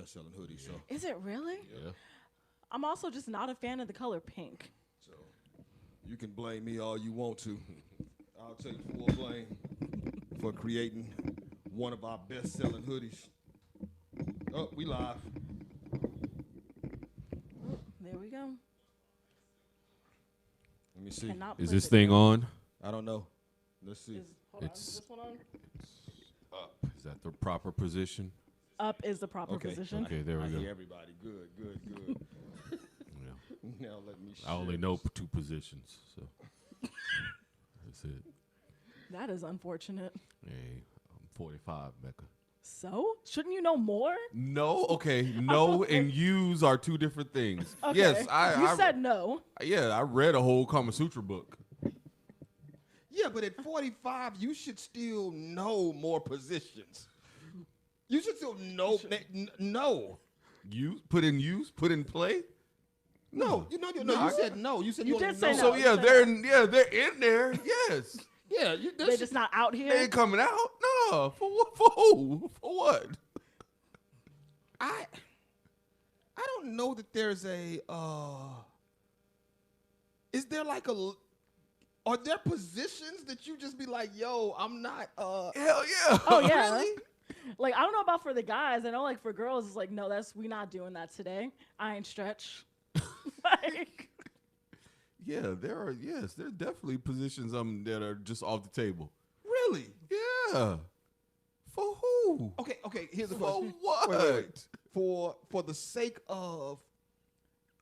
best-selling hoodie. So Is it really? Yeah. I'm also just not a fan of the color pink. so you can blame me all you want to. I'll take full blame for creating one of our best-selling hoodies. Oh, we live. There we go. Let me see. Cannot Is play this the- thing on? I don't know. Let's see. Hold on, It's- is this one on? Up. Is that the proper position? Up is the proper Okay. position. Okay, there I we go. hear everybody. Good, good, good. Yeah. Now let me I only share know this. 2 positions, so that's it. That is unfortunate. Hey, I'm 45, Mecca. So? Shouldn't you know more? No, okay, no and use are 2 different things. Okay. Yes, You I said no. yeah, I read a whole Kama Sutra book. Yeah, but at 45, you should still know more positions. You should still know. No. Use, put in play. No, you said no. You said You you only did say know. no. So yeah, they're in there. Yes, Yeah, They're just not out they here. ain't coming out. No, for what? For who? For what? I don't know that there's a. Is there like a? Are there positions that you just be like, yo, I'm not. Hell yeah. Oh yeah. Really? Like I don't know about for the guys. I know like for girls it's like no, we not doing that today. I ain't stretch. Like Yeah, there are. Yes, there are definitely positions that are just off the table. Really? Yeah. For who? Okay. Here's the For question. what? Wait. For the sake of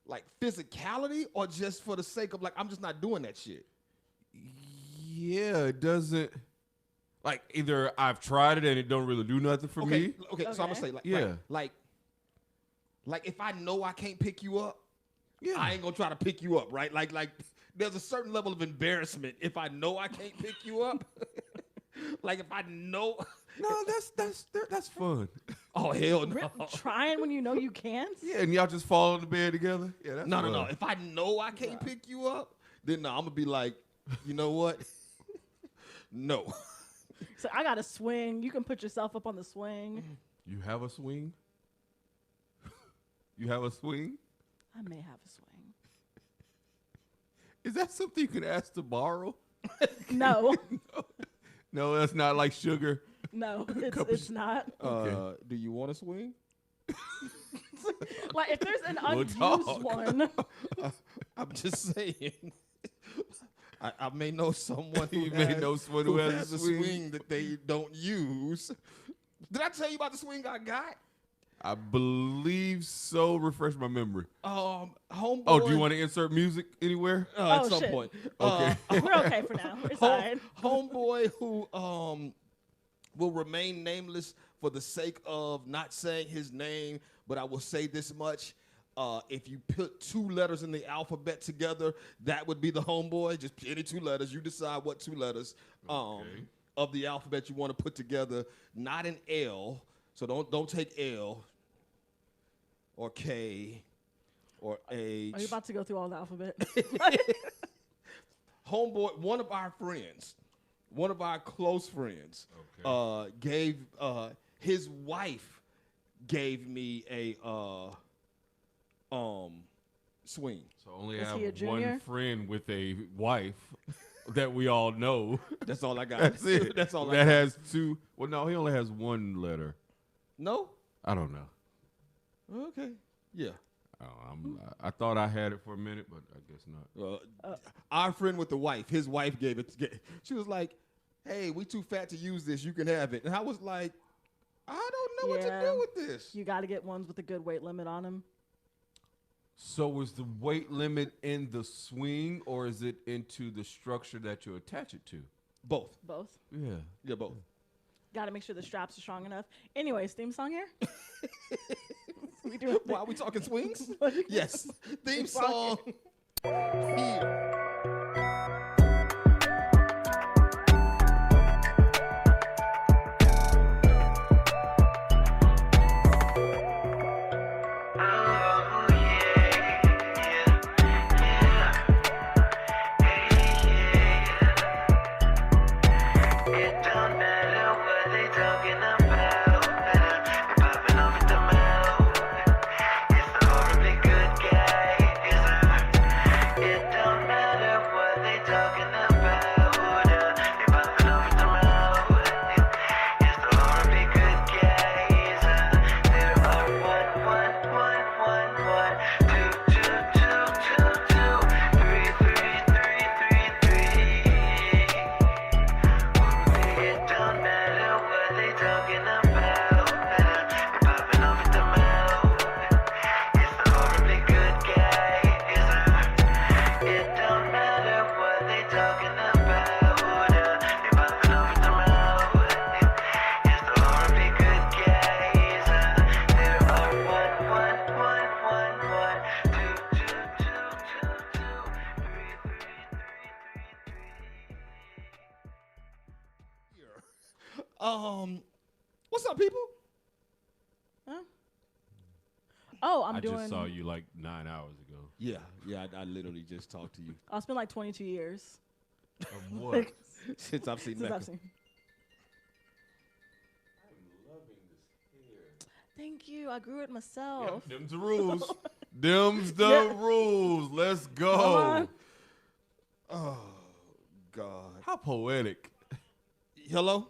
like physicality, or just for the sake of like I'm just not doing that shit. Yeah, it doesn't. Like either I've tried it and it don't really do nothing for me. Okay. So I'm gonna say like Yeah. like if I know I can't pick you up, Yeah. I ain't gonna try to pick you up, right? Like there's a certain level of embarrassment if I know I can't pick you up. Like if I know. No, that's fun. Oh hell no. trying when you know you can't. Yeah, and y'all just fall on the bed together. Yeah, that's No. fun. If I know I can't pick you up, then no, I'm gonna be like, you know what? No. So I got a swing. You can put yourself up on the swing. You have a swing? You have a swing? I may have a swing. Is that something you can ask to borrow? No, No, that's not like sugar. no, Cup it's of not. Okay. Do you want to swing? Like if there's an We'll unused talk. one, I'm just saying. I may know someone who You may has, know someone who who has has a a swing. swing that they don't use. Did I tell you about the swing I got? I believe so. Refresh my memory. Homeboy. Oh, do you want to insert music anywhere? At Oh, some shit. point. Okay. we're okay for now. It's all right. Homeboy who will remain nameless for the sake of not saying his name, but I will say this much. If you put 2 letters in the alphabet together, that would be the homeboy. Just any 2 letters. You decide what 2 letters of the alphabet you want to put together. Not an L, so don't take L or K or H. Are you about to go through all the alphabet? Homeboy, one of our friends, one of our close friends, gave his wife gave me a swing. So only Is have he a junior? one friend with a wife that we all know. That's all I got. That's it. That's all I That got. has 2. Well, no, he only has 1 letter. No? I don't know. Okay. Yeah. I thought I had it for a minute, but I guess not. Our friend with the wife, his wife gave it. She was like, "Hey, we too fat to use this. You can have it." And I was like, "I don't know what Yeah. to do with this." You got to get ones with a good weight limit on them. So is the weight limit in the swing, or is it into the structure that you attach it to? Both. Both. Yeah. Yeah, both. Got to make sure the straps are strong enough. Anyways, theme song here. We do. Why are we talking swings? What? Yes. Theme song. song. Here. Oh, I'm I doing. just saw you like 9 hours ago. Yeah, I literally just talked to you I'll spend like 22 years Of what? since I've seen since Mecca. I've seen. I'm loving this hair. Thank you. I grew it myself. Yep, them's the rules. Them's the Yeah. rules. Let's Come go. on. Oh God. How poetic. Hello.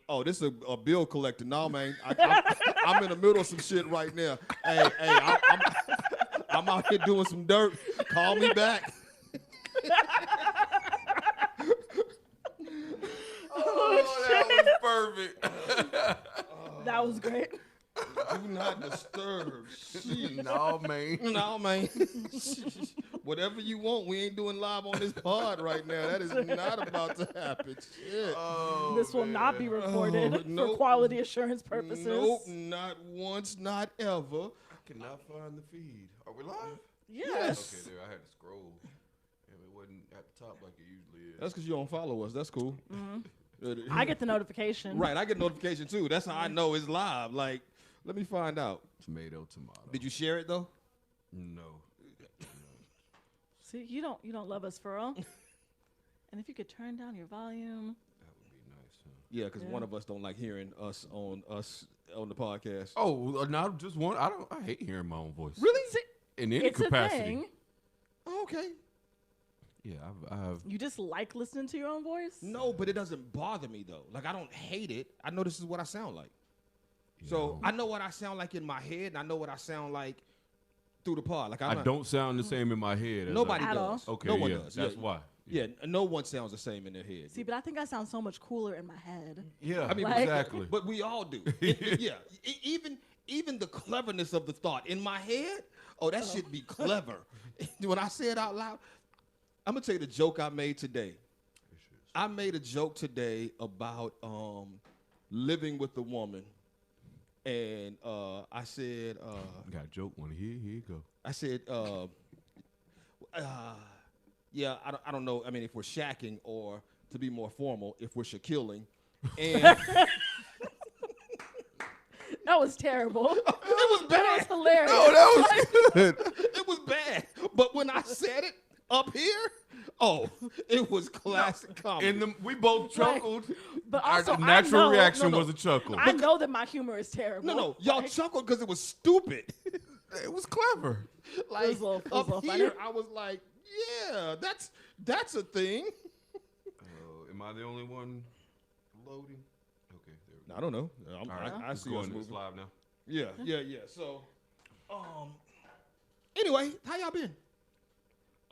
Oh, this is a bill collector. No, man. I'm in the middle of some shit right now. Hey, I'm out here doing some dirt. Call me back. Oh, that was perfect. That was great. Do not disturb. Shit. No, man. No, man. Whatever you want, we ain't doing live on this pod right now. That is not about to happen. Shit. Oh, This will not be recorded Oh, for nope. quality assurance purposes. Nope, not once, not ever. I cannot find the feed. Are we live? Yes. Okay, there. I had to scroll. And it wasn't at the top like it usually is. That's because you don't follow us. That's cool. I get the notification. Right, I get notification too. That's how I know it's live. Like, let me find out. Tomato. Did you share it though? No. See, you don't love us for real. And if you could turn down your volume. That would be nice, huh? Yeah, because Yeah. one of us don't like hearing us on the podcast. Oh, no, just one. I hate hearing my own voice. Really? In any It's capacity. a thing. Oh, okay. Yeah, I've You just like listening to your own voice? No, but it doesn't bother me though. Like I don't hate it. I know this is what I sound like. So I know what I sound like in my head, and I know what I sound like through the pod. Like I don't sound the same in my head. As Nobody At all. does. Okay, no one yeah, does. that's yeah. why. Yeah, no one sounds the same in their head. See, but I think I sound so much cooler in my head. Yeah, I mean, Like- exactly. But we all do. Even the cleverness of the thought in my head. Oh, that should be clever. When I say it out loud, I'm gonna tell you the joke I made today. I made a joke today about living with a woman, and I said, Got a joke one. Here you go. I said, yeah, I don't know. I mean, if we're shacking or to be more formal, if we're Shaquilling, and That was terrible. it was That bad. was hilarious. Oh, that was good. It was bad. But when I said it up here, oh, it was classic comedy. We both chuckled. But Our also, natural I know, reaction no. was a chuckle. I know that my humor is terrible. no, y'all chuckled because it was stupid. It was clever. Like It was a up little here, funny. I was like, yeah, that's a thing. Am I the only one loading? Okay, there we go. I don't know. All right, I it's see us going. It's moving. live now. Yeah. So, anyway, how y'all been?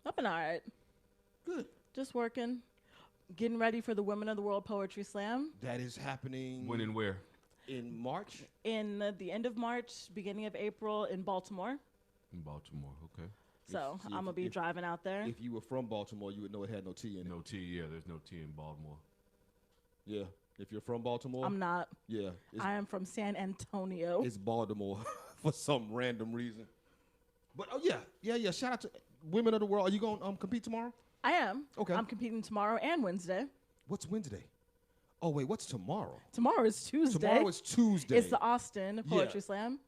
I've been all right. Good. Just working, getting ready for the Women of the World Poetry Slam That is happening When and where? in March. in the end of March, beginning of April in Baltimore. In Baltimore. Okay. So If- I'm gonna be if- driving out there. If you were from Baltimore, you would know it had no T in it. No T. Yeah, there's no T in Baltimore. Yeah. If you're from Baltimore, I'm not. yeah, I am from San Antonio. it's Baltimore for some random reason. But oh yeah. Shout out to Women of the World. Are you going to compete tomorrow? I am. Okay. I'm competing tomorrow and Wednesday. What's Wednesday? Oh wait, what's tomorrow? Tomorrow is Tuesday. Tomorrow is Tuesday. It's the Austin Poetry Slam.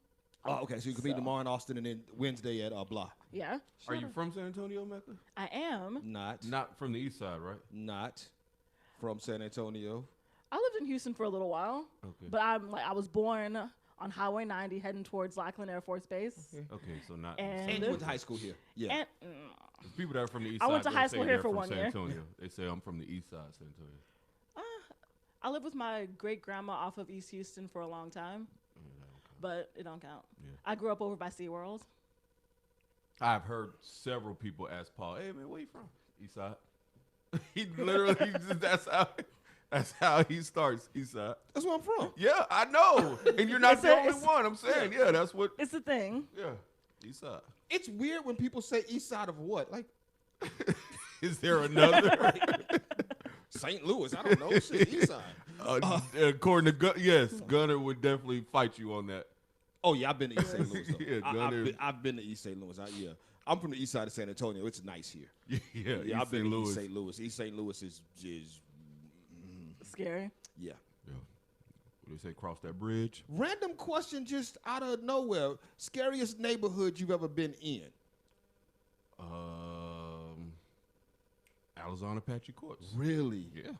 Oh, okay. So you compete So- tomorrow in Austin and then Wednesday at blah. Yeah. Are you from San Antonio, Mecca? I am. Not from the east side, right? Not from San Antonio. I lived in Houston for a little while, Okay. but I was born on Highway 90 heading towards Lackland Air Force Base. Okay, so not. And- And you went to high school here. Yeah. And There's people that are from the east I side. went to don't high say school here they're for from 1 San year. Antonio. They say I'm from the east side, San Antonio. I lived with my great grandma off of East Houston for a long time, but it don't count. Yeah. I grew up over by SeaWorld. I've heard several people ask Paul, "Hey man, where you from?" East side. He literally that's how he starts. East side. That's where I'm from. Yeah, I know. And you're not It's the a- only it's- one. I'm saying, yeah, that's what. It's a thing. Yeah, east side. It's weird when people say east side of what? Like Is there another? St. Louis. I don't know. Shit, east side. According to yes, Gunner would definitely fight you on that. Oh yeah, I've been to East St. Louis. Though. Yeah, I've been to East St. Louis. Yeah, I'm from the east side of San Antonio. It's nice here. Yeah, Yeah, I've been St. to Louis. East St. Louis. East St. Louis is Scary. yeah. Yeah. they say cross that bridge. Random question just out of nowhere. Scariest neighborhood you've ever been in? Arizona Apache Courts. Really? Yeah.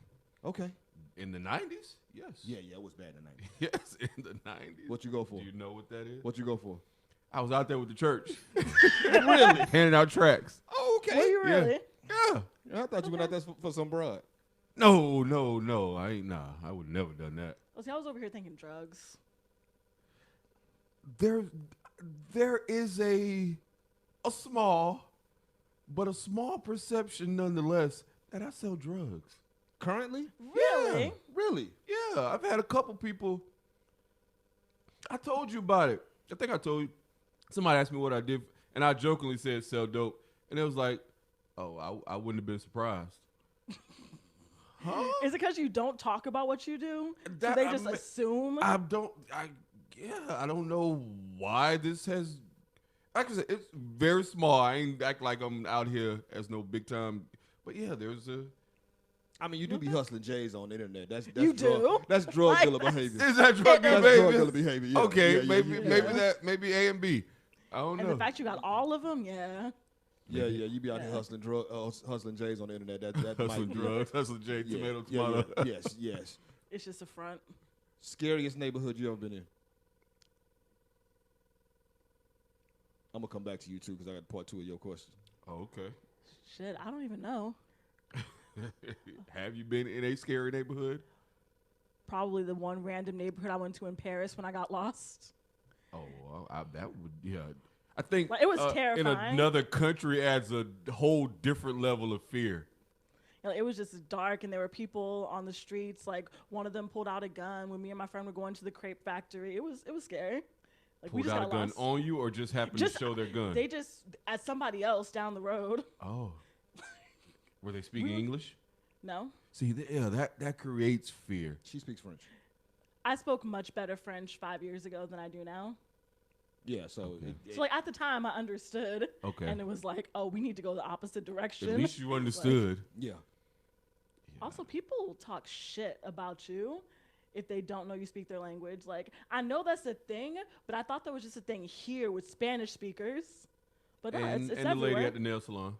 Okay. In the 90s? Yes. Yeah, it was bad in the 90s. Yes, in the 90s. What you go for? Do you know what that is? What you go for? I was out there with the church. Really? Handing out tracts. Oh, okay. Were you really? Yeah. I thought you went out there for some broad. No. I ain't, I would never done that. Oh, see, I was over here thinking drugs. There is a small perception nonetheless that I sell drugs. Currently? Really? Yeah. Really? Yeah, I've had a couple people. I told you about it. I think I told you. Somebody asked me what I did, and I jokingly said sell dope, and it was like, oh, I wouldn't have been surprised. Huh? Is it because you don't talk about what you do? That- so they just assume? I don't know why this has. Like I said, it's very small. I ain't act like I'm out here as no big time, but yeah, there's a. I mean, you do be hustling J's on the internet. That's You drug, do? That's drug Like, dealer behavior. Is that drug That's dealer drug dealer behavior? behavior. Yeah. Okay, Yeah. maybe A and B. I don't And know. the fact you got all of them, yeah. Yeah. You be out here Yeah. hustling J's on the internet. That might Hustling be- drugs, hustling J, Yeah, tomato. Yes. It's just a front. Scariest neighborhood you ever been in? I'm gonna come back to you too because I got part 2 of your question. Oh, okay. Shit, I don't even know. Have you been in a scary neighborhood? Probably the one random neighborhood I went to in Paris when I got lost. Oh, well, that would, yeah. I think Like, it was in terrifying. another country adds a whole different level of fear. You know, it was just dark, and there were people on the streets. Like, one of them pulled out a gun when me and my friend were going to the crepe factory. It was scary. Like, we Pulled just out a got gun lost. on you or just happened Just- to show their gun? They just at somebody else down the road. Oh. Were they speaking English? No, See, that creates fear. She speaks French. I spoke much better French 5 years ago than I do now. Yeah, so Okay. So like at the time I understood, Okay. and it was like, oh, we need to go the opposite direction. At least you understood. yeah. Also, people talk shit about you if they don't know you speak their language. Like, I know that's a thing, but I thought that was just a thing here with Spanish speakers. But no, and it's the everywhere. lady at the nail salon.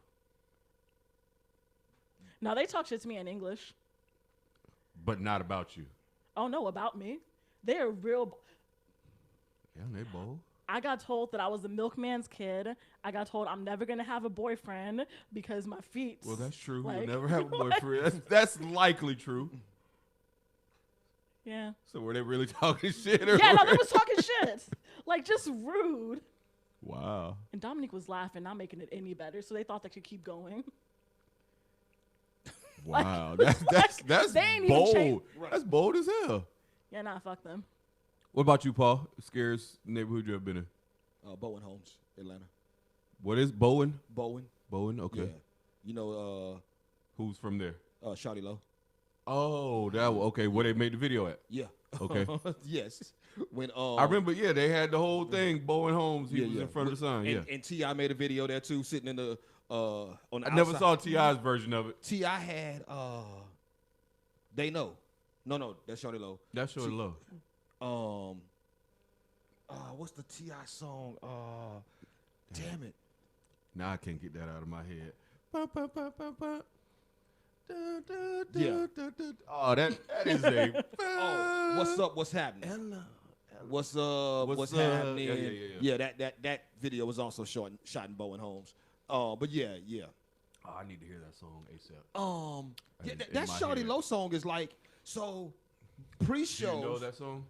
No, they talk shit to me in English. But not about you. Oh no, about me. They're real. Yeah, they bold. I got told that I was the milkman's kid. I got told I'm never gonna have a boyfriend because my feet. Well, that's true. Like, You'll never have a boyfriend. That's likely true. Yeah. So were they really talking shit? Or Yeah, no, they was talking shit. Like, just rude. Wow. And Dominique was laughing, not making it any better, so they thought they could keep going. Wow. That's they ain't even bold. changed- That's bold as hell. Yeah, nah, fuck them. What about you, Paul? Scariest neighborhood you ever been in? Bowen Homes, Atlanta. What is Bowen? Bowen. Bowen, okay. Yeah. You know, Who's from there? Shawty Low. Oh, okay. Where they made the video at? Yeah. Okay. Yes. When I remember, yeah, they had the whole thing. Bowen Homes, he was in front of the sign. Yeah. And T.I. made a video there too, sitting in the on the I never outside. saw T.I.'s version of it. T.I. had They Know. No, that's Shawty Low. That's short low. What's the T.I. song? Damn it. Now I can't get that out of my head. Ba, ba, ba, ba, ba. Da, da, da, Yeah. da, da. Oh, that is a. Oh, what's up? What's happening? Hello. What's up? What's up? happening? Yeah. That video was also shot in Bowen Homes. But yeah. Oh, I need to hear that song ASAP. Yeah, In that my Shawty head. Low song is like so Do pre-show. you know that song?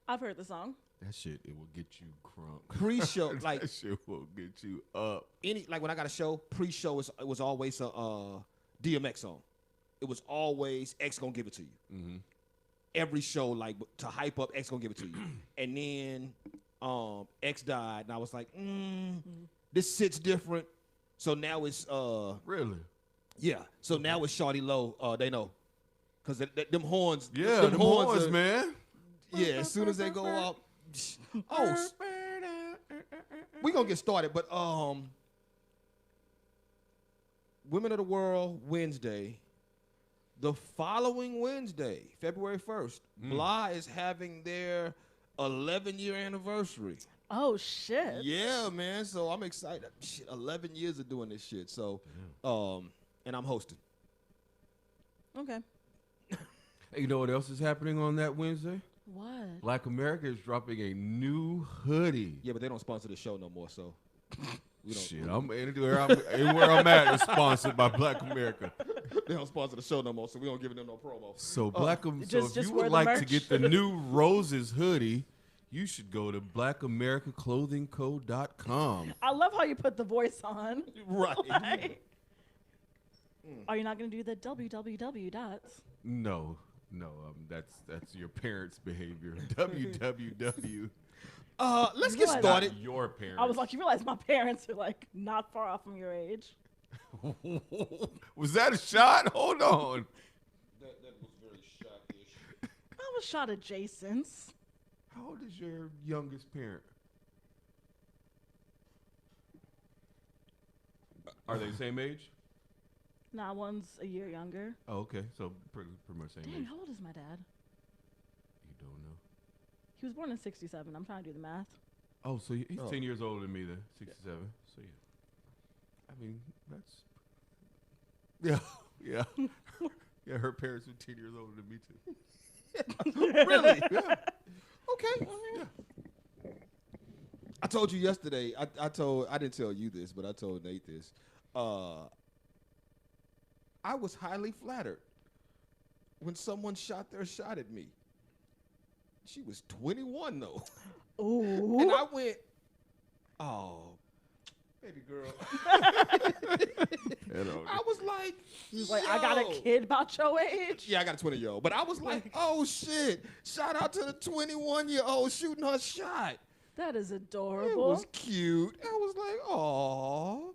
I've heard the song. That shit, it will get you crunk. Pre-show, like that shit will get you up. when I got a show, pre-show it was always a DMX song. It was always X gonna give it to you. Mm-hmm. Every show, like to hype up, X gonna give it to you. And then X died, and I was like, this sits different. So now it's Really? yeah. So now it's Shawty Low. They Know, cause them horns. Yeah, them the horns, are- man. Yeah, as soon as they go up. Oh, we gonna get started, but Women of the World Wednesday, The following Wednesday, February 1st, Blah is having their 11-year anniversary. Oh shit. Yeah, man. So I'm excited. Shit, 11 years of doing this shit. So, and I'm hosting. Okay. Hey, you know what else is happening on that Wednesday? What? Black America is dropping a new hoodie. Yeah, but they don't sponsor the show no more. So, we don't. Shit, anywhere I'm at is sponsored by Black America. They don't sponsor the show no more, so we don't give them no promo. So Just if you wear would the like to merch. get the new Roses hoodie, you should go to blackamericaclothingco.com. I love how you put the voice on. Right. Like, are you not going to do the www dots? No, that's your parents' behavior. www. Let's You get realize- started. Not your parents. I was like, you realize my parents are like not far off from your age. Was that a shot? Hold on. That was very shockish. I was shot adjacent. How old is your youngest parent? Are they the same age? Nah, one's a year younger. Oh, okay. So pretty much same Dang, age. how old is my dad? You don't know. He was born in '67. I'm trying to do the math. Oh, so he's Oh. 10 years older than me then. 67. So yeah. I mean, that's yeah. Yeah, her parents were 10 years older than me too. Really? Yeah. Okay. Yeah. I told you yesterday. I didn't tell you this, but I told Nate this. I was highly flattered when someone shot their shot at me. She was 21 though, Ooh. and I went, "Oh, baby girl." I was like, He was like, I got a "Yo." kid about your age. Yeah, I got a 20-year-old, but I was like, "Oh shit!" Shout out to the 21-year-old shooting her shot. That is It adorable. was cute. I was like, "Oh,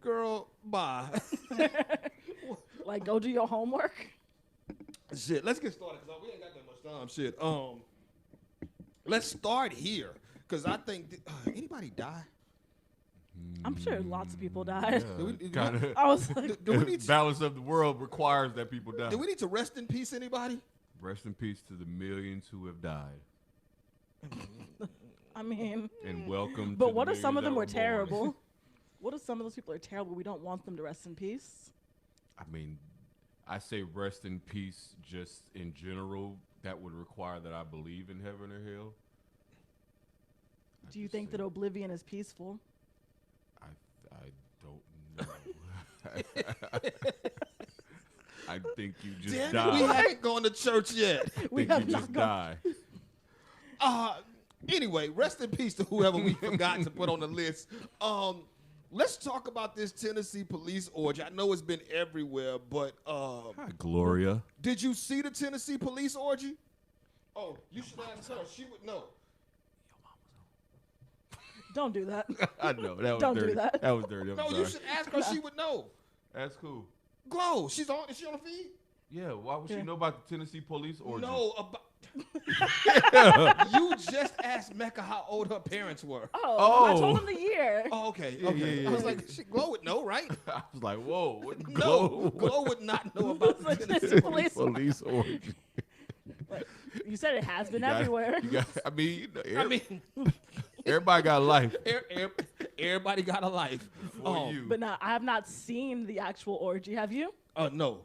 girl, bye." Like, go do your homework. Shit, let's get started because we ain't got that much time. Shit, let's start here because I think anybody die? I'm sure lots of people died. Kinda, I was like, Do we need to, balance of the world requires that people die. do we need to rest in peace? Anybody? Rest in peace to the millions who have died. I mean, And welcome to but the what if some of millions them that were born. terrible? What if some of those people are terrible? We don't want them to rest in peace. I mean, I say rest in peace just in general. That would require that I believe in heaven or hell. Do you think that oblivion is peaceful? I don't know. I think you just Damn it, die. we haven't gone to church yet. We think have you not just gone- die. Anyway, rest in peace to whoever we forgot to put on the list. Let's talk about this Tennessee Police Orgy. I know it's been everywhere, but Hi, Gloria. did you see the Tennessee Police Orgy? Oh, you should ask her. She would know. Don't do that. I know that was Don't do dirty. that. That was dirty. I'm No, sorry. you should ask her. She would know. That's cool. Glow. She's on. Is she on the feed? Yeah. Why would Yeah. she know about the Tennessee Police Orgy? No. About. You just asked Mecca how old her parents were. Oh, I Oh. told him the year. Oh, okay. Yeah, Okay. yeah, I was yeah. like, Glow would know, right? I was like, whoa. What No, glow? Glow would not know about the Like, Tennessee this Police. police- Police Orgy. You said it has been You got- everywhere. you got- I mean, you know, I mean, everybody got a life. everybody got a life. For you. But now I have not seen the actual orgy. Have you? No.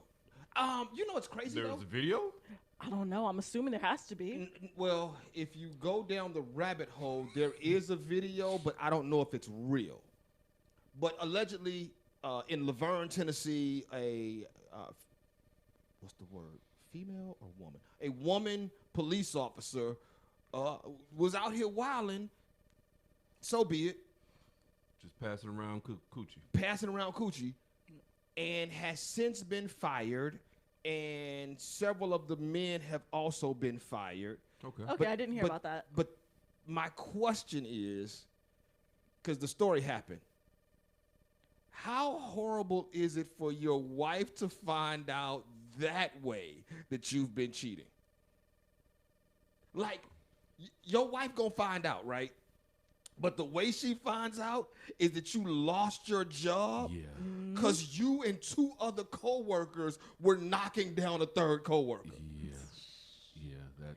You know what's crazy There's though? a video? I don't know. I'm assuming there has to be. Well, if you go down the rabbit hole, there is a video, but I don't know if it's real. But allegedly, in Laverne, Tennessee, a what's the word? Female or woman? A woman police officer was out here wilding. So be it, Just passing around coochie. passing around coochie, and has since been fired. And several of the men have also been fired. Okay. Okay, I didn't hear about that. But my question is, because the story happened, how horrible is it for your wife to find out that way that you've been cheating? Like, your wife gonna find out, right? But the way she finds out is that you lost your job. Yeah. because you and 2 other coworkers were knocking down a third coworker. Yeah, that's.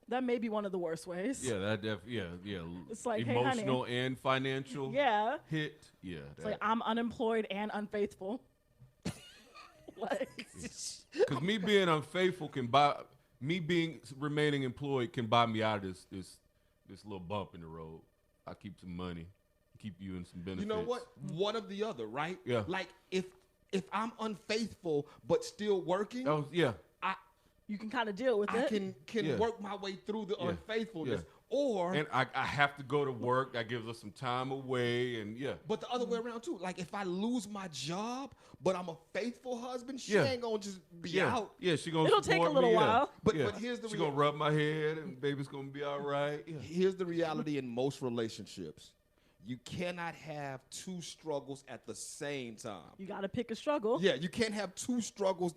That may be one of the worst ways. Yeah, yeah. It's like, emotional hey, honey. and financial. Yeah. Hit. Yeah. It's like I'm unemployed and unfaithful. Like, because me being unfaithful can buy me remaining employed can buy me out of this little bump in the road. I keep some money, keep you in some benefits. You know what? One of the other, right? Yeah. Like if I'm unfaithful but still working, Oh yeah. you can kind of deal with I it. can work my way through the unfaithfulness. Yeah. Or And I have to go to work. That gives us some time away, and but the other way around too. Like if I lose my job, but I'm a faithful husband, she Yeah. ain't gonna just be out. Yeah, she gonna. It'll take a support little me, while. But here's the she gonna rub my head, and baby's gonna be all right. Yeah. Here's the reality in most relationships. You cannot have 2 struggles at the same time. You got to pick a struggle. Yeah, you can't have 2 struggles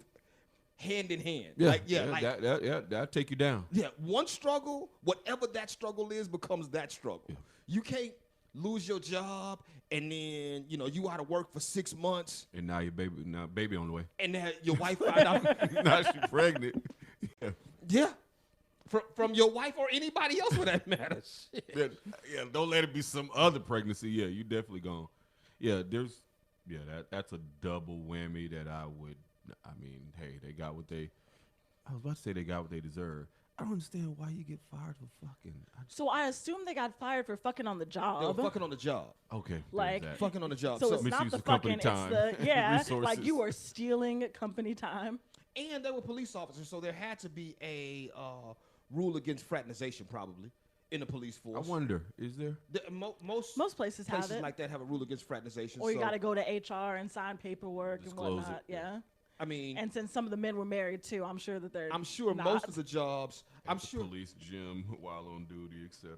hand in hand. That'll take you down. Yeah, one struggle, whatever that struggle is, becomes that struggle. Yeah. You can't lose your job and then you out of work for 6 months, And now baby on the way. and then your wife find out. Now she pregnant. Yeah. Yeah, from your wife or anybody else for that matter. Shit. Yeah, don't let it be some other pregnancy. Yeah, you definitely gone. Yeah, that's a double whammy that I would. I mean, hey, they got what they. I was about to say they got what they deserve. I don't understand why you get fired for fucking. So I assume they got fired for fucking on the job. They were fucking on the job. Okay. Like, there's that. Fucking on the job. So it's misuse not the of company fucking, it's time. the, like Resources. you are stealing company time. And they were police officers, so there had to be a rule against fraternization probably in the police I force. wonder, is there? Most places have it. like that have a rule against fraternization. Or you so, got to go to HR and sign paperwork and Disclose whatnot. it. Yeah. I mean, And since some of the men were married too, I'm sure that they're I'm sure not. most of the jobs. I'm At the sure. Police gym while on duty, etc.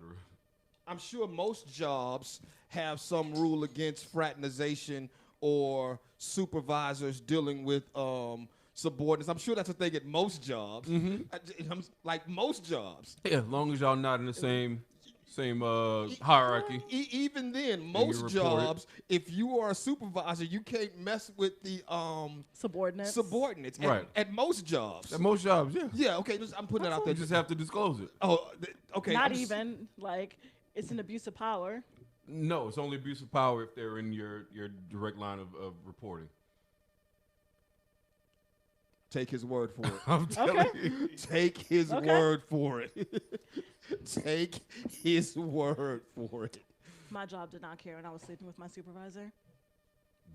I'm sure most jobs have some rule against fraternization or supervisors dealing with subordinates. I'm sure that's a thing at most jobs. Like most jobs. Yeah, as long as y'all not in the same hierarchy. Even then, you most report it. jobs, if you are a supervisor, you can't mess with the subordinates. subordinates. Right. At most jobs. At most jobs, yeah. Yeah. Okay. I'm putting that out You there. just have to disclose it. Okay. Not I'm s- even like it's an abuse of power. No, it's only abuse of power if they're in your direct line of reporting. Take his word for it. I'm telling Okay. you. Take his Okay. word for it. Take his word for it. My job did not care when I was sleeping with my supervisor.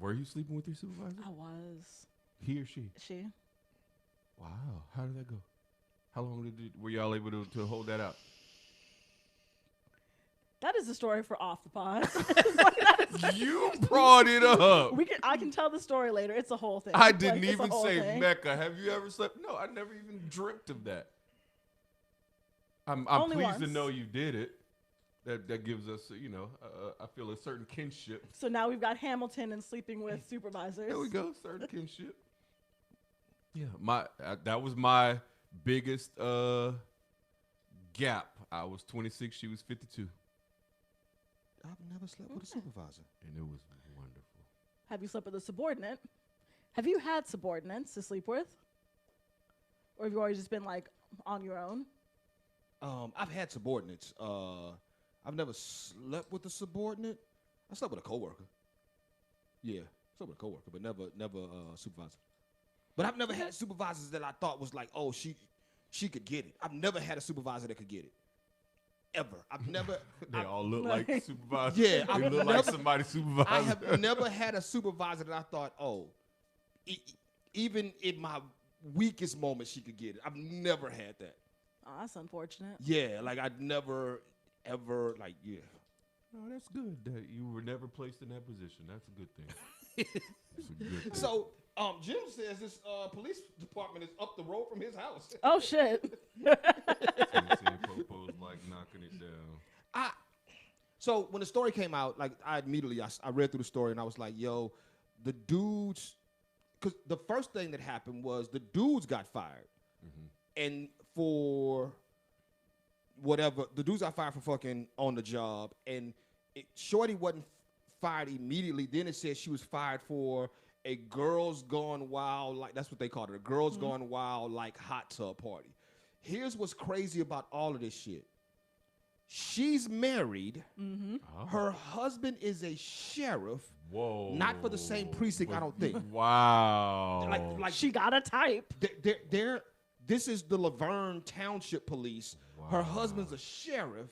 Were you sleeping with your supervisor? I was. He or she? She. Wow. How did that go? How long were y'all able to hold that out? That is a story for off the pod. You brought it up. I can tell the story later. It's a whole thing. I didn't Like, it's a even whole say thing. Mecca. Have you ever slept? No, I never even dreamt of that. I'm Only pleased to once. know you did it. That gives us, I feel a certain kinship. So now we've got Hamilton and sleeping with supervisors. There we go, certain kinship. Yeah, that was my biggest gap. I was 26, she was 52, I've never slept with a supervisor. and it was wonderful. Have you slept with a subordinate? Have you had subordinates to sleep with? Or have you always just been like on your own? I've had subordinates. I've never slept with a subordinate. I slept with a coworker. Yeah, slept with a coworker, but never a supervisor. But I've never had supervisors that I thought was like, oh, she could get it. I've never had a supervisor that could get it. Ever. I've never. They all look like supervisors. Yeah, they I've look like never- somebody supervisor. I have never had a supervisor that I thought, oh, even in my weakest moment, she could get it. I've never had that. Oh, that's unfortunate. Yeah, like I'd never, ever, like, yeah. No, that's good that you were never placed in that position. That's a good thing. It's a good thing. So, Jim says this police department is up the road from his house. Oh shit. Tennessee Popo's like knocking it down. So when the story came out, like I read through the story and I was like, yo, the dudes, because the first thing that happened was the dudes got fired. And for whatever, the dudes got fired for fucking on the job. And Shorty wasn't fired immediately. Then it said she was fired for a girls gone wild, like that's what they called it, a girls gone wild like hot tub party. Here's what's crazy about all of this shit. She's married. Oh. Her husband is a sheriff. Whoa. Not for the same precinct, I don't think. Wow. Like She got a type. this is the Laverne Township Police. Her husband's a sheriff.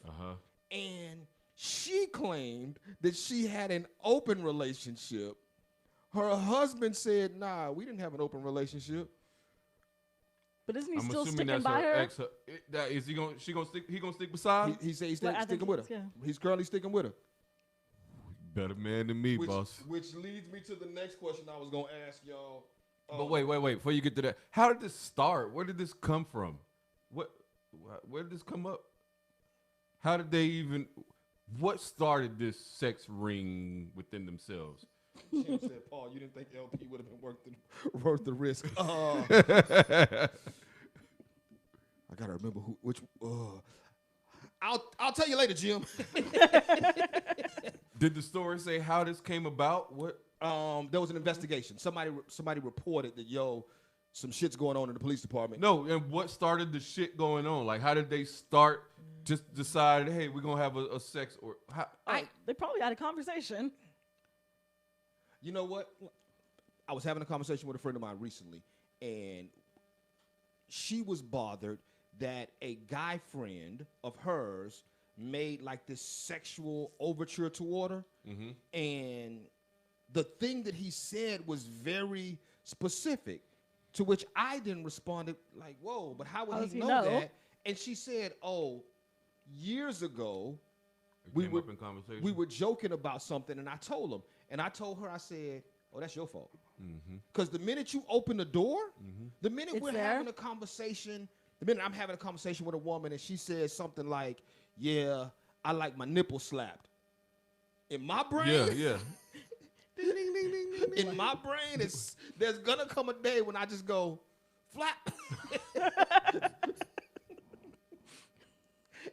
And she claimed that she had an open relationship. Her husband said, nah, we didn't have an open relationship. But isn't he I'm still assuming sticking that's by her? Ex. Is he gonna? She gonna stick? He gonna stick beside? He said he's Well, I sticking think with her. yeah. He's currently sticking with her. Better man than me, boss. Which leads me to the next question I was going to ask y'all. But wait. Before you get to that, how did this start? Where did this come from? Where did this come up? How did they even? What started this sex ring within themselves? Jim said, Paul, you didn't think LP would have been worth the risk. I got to remember which. I'll tell you later, Jim. Did the story say how this came about? What? There was an investigation. Somebody reported that some shit's going on in the police department. No, and what started the shit going on? Like, how did they start? Just decide, hey, we're gonna have a sex or how? They probably had a conversation. You know what? I was having a conversation with a friend of mine recently, and she was bothered that a guy friend of hers made like this sexual overture toward her. And the thing that he said was very specific, to which I then responded like, whoa, but how would he know that? And she said, oh, years ago, we were joking about something, and I told him. And I told her, I said, oh, that's your fault. Because the minute you open the door, the minute It's we're there. having a conversation, the minute I'm having a conversation with a woman and she says something like, yeah, I like my nipple slapped. In my brain, Yeah. ding, ding, ding, ding, ding, ding. In my brain, there's going to come a day when I just go, flap.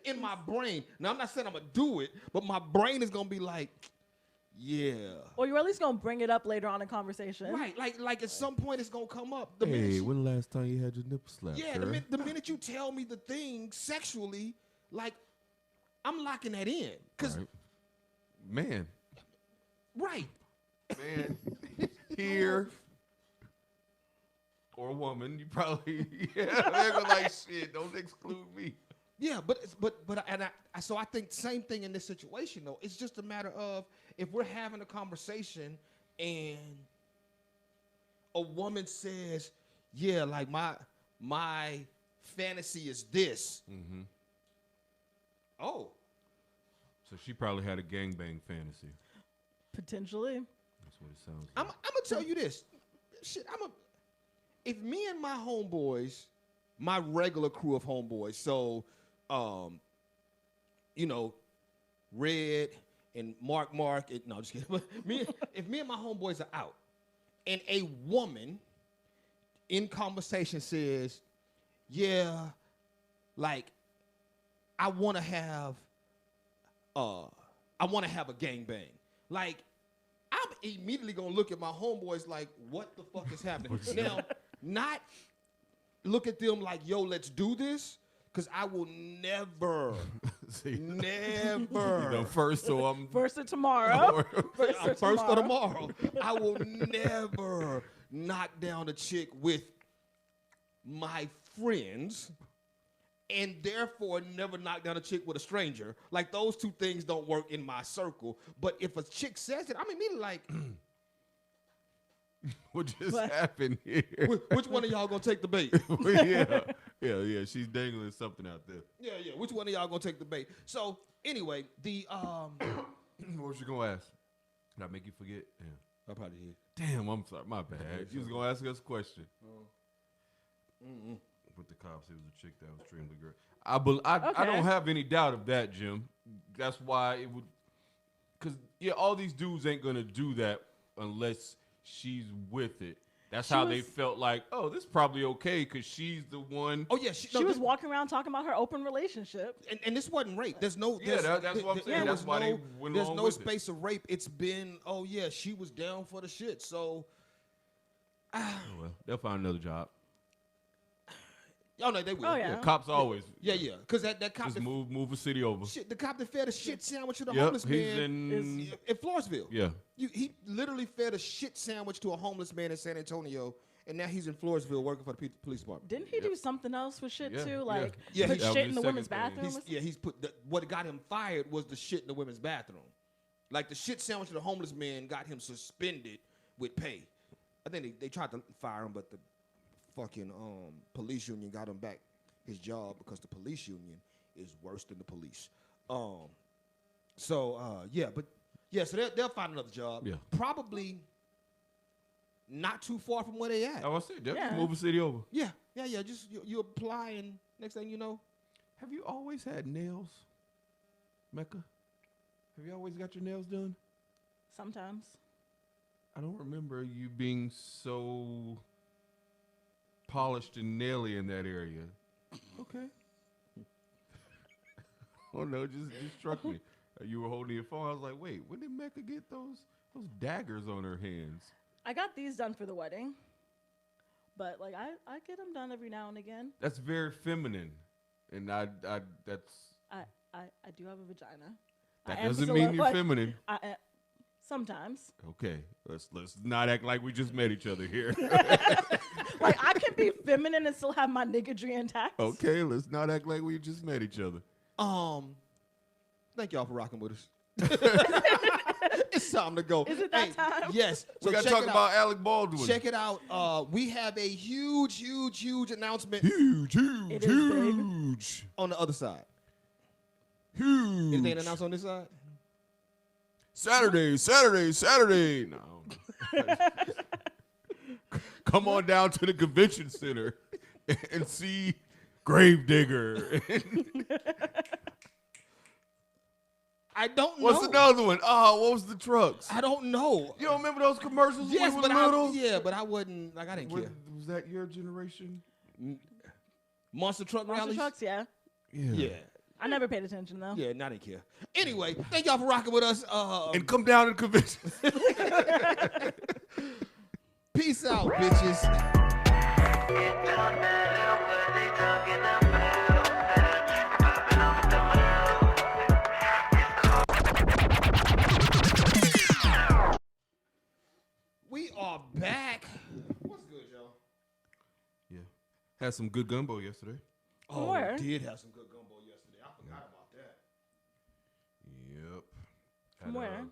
In my brain. Now, I'm not saying I'm going to do it, but my brain is going to be like, yeah. Or you're at least going to bring it up later on in conversation. Right. Like at some point it's going to come up. Hey, when the last time you had your nipple slapped? Yeah, the minute you tell me the thing sexually, like, I'm locking that in. Because, man. Right. Man, here or a woman, you probably, they're like, shit, don't exclude me. Yeah, so I think same thing in this situation though. It's just a matter of if we're having a conversation and a woman says, "Yeah, like my fantasy is this." Oh, so she probably had a gangbang fantasy. Potentially. That's what it sounds I'm like. gonna tell you this. Shit, if me and my homeboys, my regular crew of homeboys, so Red and Mark, no, just kidding. But if me and my homeboys are out, and a woman in conversation says, "Yeah, like I want to have a gangbang," like I'm immediately gonna look at my homeboys like, "What the fuck is happening?" Now, not look at them like, "Yo, let's do this." Because I will never, First or I'm First of tomorrow. first of tomorrow, I will never knock down a chick with my friends and therefore never knock down a chick with a stranger. Like, those two things don't work in my circle. But if a chick says it, I'm immediately like, what just happened here? Which one of y'all gonna take the bait? Yeah. She's dangling something out there. Yeah. Which one of y'all gonna take the bait? So anyway, What was you gonna ask? Did I make you forget? Yeah. I probably did. Damn, I'm sorry. My bad. You was gonna ask us a question. With the cops, it was a chick that was extremely good. I don't have any doubt of that, Jim. That's why it would. Because all these dudes ain't gonna do that unless she's with it. That's how they felt like, oh, this is probably okay because she's the one. Oh yeah, She was walking around talking about her open relationship. And this wasn't rape. There's no. That's what I'm saying. That's why they went There's along no with space of rape. It's been, oh yeah, she was down for the shit. So well, they'll find another job. Y'all know they will. Oh, yeah. Cops always. Yeah. Because that cop Just move a city over. the cop that fed a shit sandwich to the Yep, homeless he's man in. in Floresville. Yeah. He literally fed a shit sandwich to a homeless man in San Antonio, and now he's in Floresville working for the police department. Didn't he do something else with shit Yeah, too? yeah. Like Yeah, put that was shit his in the women's second thing. bathroom? He's put what got him fired was the shit in the women's bathroom. Like the shit sandwich to the homeless man got him suspended with pay. I think they tried to fire him, but the fucking police union got him back his job because the police union is worse than the police. So they'll find another job. Yeah. Probably not too far from where they at. I was saying, they'll just Yeah. move a city over. Yeah. Just you apply, and next thing you know, Have you always had nails, Mecca? Have you always got your nails done? Sometimes. I don't remember you being so polished and naily in that area. Okay. Oh no, it just struck me. You were holding your phone. I was like, wait, when did Mecca get those daggers on her hands? I got these done for the wedding, but like I get them done every now and again. That's very feminine, and I that's I do have a vagina. that I am doesn't still mean a- you're like, feminine. Sometimes. Okay, let's not act like we just met each other here. Like I can be feminine and still have my niggardry intact. Okay, let's not act like we just met each other. thank y'all for rocking with us. It's time to go. Is it that time? Yes. We got to check talk it out. about Alec Baldwin. Check it out. We have a huge announcement Huge, It is big. huge, on the other side. huge. Anything announced on this side? Saturday. No. Come on down to the convention center and see Gravedigger. I don't know. What's another one? Oh, what was the trucks? I don't know. You don't remember those commercials Yes, when we but were little? but I wouldn't. Like I didn't care. Was that your generation? Monster truck Monster rallies. trucks, yeah. Yeah. I never paid attention though. Yeah, I didn't care. Anyway, thank y'all for rocking with us. And come down to the convention. Peace out, bitches. We are back. What's good, y'all? Yeah. Had some good gumbo yesterday. Oh, Or- we did have some good gumbo yesterday. I forgot about that. Yep. From where?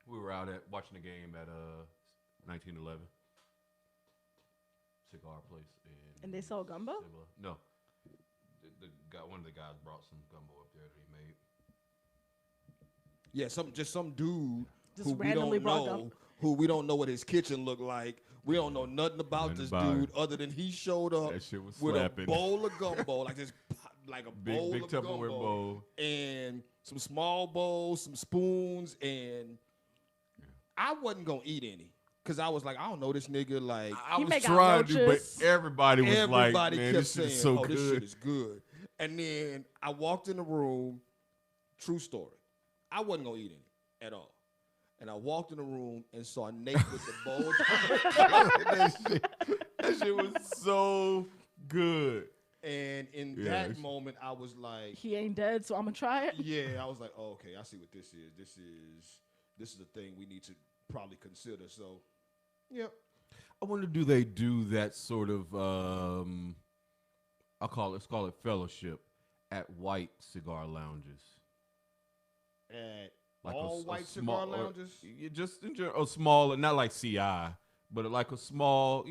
We were out at watching the game at 1911 cigar place in. And they sold gumbo? Cibola. No, the guy, one of the guys brought some gumbo up there that he made. Yeah, some dude Just who we randomly don't brought know, who we don't know what his kitchen looked like. We don't know nothing about Nothing this about dude other than he showed up That shit was with slapping. a bowl of gumbo, like this, like a bowl Big of Tupperware gumbo, bowl. and some small bowls, some spoons, and I wasn't gonna eat any because I was like, I don't know this nigga. Like I He was make out trying to, but roaches. everybody was everybody like, man, kept this shit saying, is so "Oh, good. this shit is good." And then I walked in the room. True story. I wasn't gonna eat any at all. And I walked in the room and saw Nate with the bowl. that shit was so good. And in Yeah, that it's- moment, I was like, He ain't dead, so I'm gonna try it. yeah, I was like, oh, okay, I see what this is. This is a thing we need to probably consider. So, yep. I wonder, do they do that sort of, let's call it fellowship at white cigar lounges? At Like all white cigar lounges? Just in general, small, not like CI, but like a small,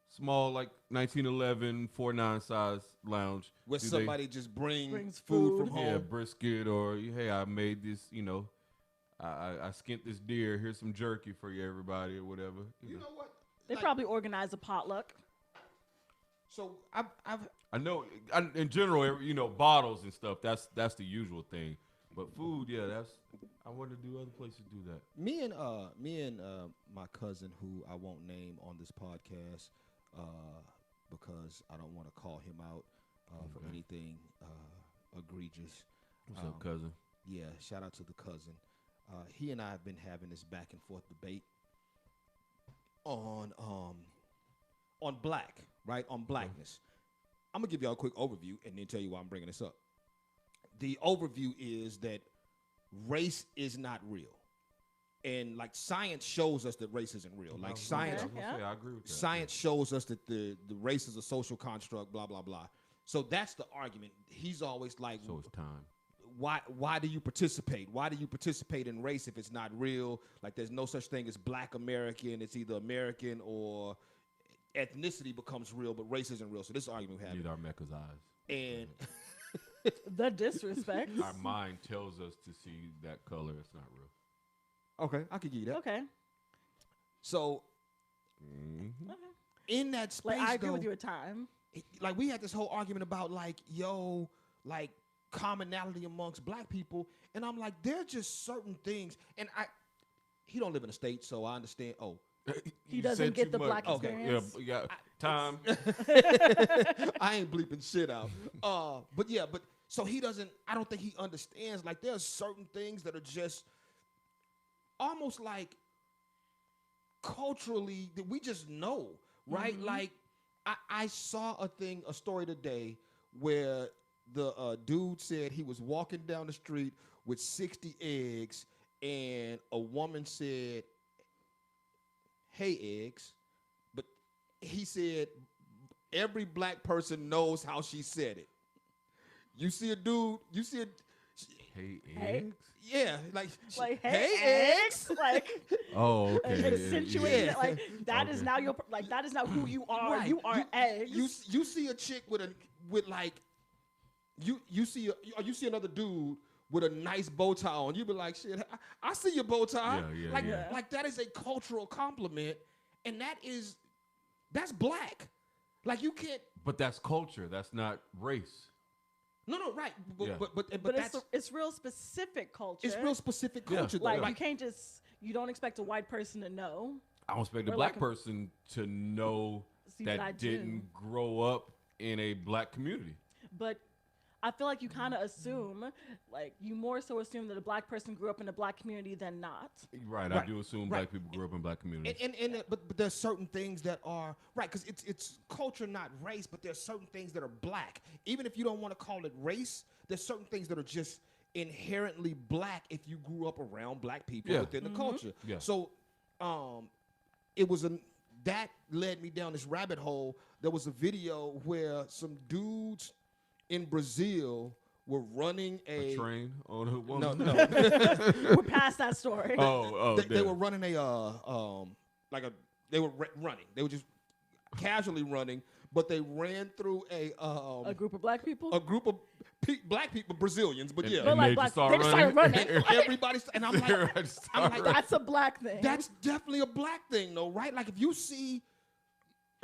small like 1911 49 size lounge. Where Do somebody just brings Brings food from food. home. yeah, brisket, or hey, I made this, I skinned this deer. Here's some jerky for you, everybody, or whatever. You know what? They Like, probably organize a potluck. So I've I know, in general, bottles and stuff. That's the usual thing. But food, yeah, I wonder, do other places do that? me and my cousin, who I won't name on this podcast, because I don't want to call him out for Okay. anything egregious. What's up, cousin? Yeah, shout out to the cousin. He and I have been having this back and forth debate. on black, right? On blackness. I'm gonna give y'all a quick overview and then tell you why I'm bringing this up. The overview is that race is not real, and like science shows us that race isn't real. Like science, I agree with that. science shows us that the race is a social construct. Blah blah blah. So that's the argument. He's always like, So it's time. why do you participate? Why do you participate in race if it's not real? Like there's no such thing as Black American. It's either American or ethnicity becomes real, but race isn't real. So this argument we have. Need our Mecca's eyes. And The disrespect. Our mind tells us to see that color. It's not real. okay, I could give you that. Okay. So Okay. in that space, Like I agree though, with you at time. like we had this whole argument about like, yo, like commonality amongst black people, and I'm like, there's just certain things, and he don't live in the States, so I understand. Oh, He You doesn't said get too the much. black Okay. experience. Yeah, time. I ain't bleeping shit out. But so he doesn't. I don't think he understands. Like there's certain things that are just almost like culturally that we just know, right? Like I saw a story today where the dude said he was walking down the street with 60 eggs, and a woman said, "Hey, eggs," but he said every black person knows how she said it. You see a dude, Hey, Hey. eggs? yeah, like Hey, eggs. Like Oh, okay. accentuating yeah. it. Like that is Okay. now your like that is now who you are. Right. You are eggs. You see a chick with like you see another dude with a nice bow tie on. You be like, shit, I see your bow tie. Yeah, like yeah. like that is a cultural compliment, and that's black. Like you can't. But that's culture. That's not race. No, right. But Yeah. but that's it's real specific culture. it's real specific Yeah. culture. though. like Yeah. you can't just you don't expect a white person to know. I don't expect a Or black like a- person to know See, but I that do. didn't grow up in a black community. But I feel like you kind of assume, like you more so assume that a black person grew up in a black community than not. Right. Right. I do assume Right. black people grew up in black communities. But there's certain things that are right because it's culture, not race. But there's certain things that are black. Even if you don't want to call it race, there's certain things that are just inherently black if you grew up around black people Yeah. within the culture. Yeah. So, it was that led me down this rabbit hole. There was a video where some dudes in Brazil were running a train on a no woman. no We're past that story. They they were running they were running. They were just casually running, but they ran through A group of black people. a group of black people, Brazilians, but And- yeah, But and like they black, just start they just started running. everybody's and I'm like, Everybody started That's a black thing. that's definitely a black thing, though, right? Like if you see,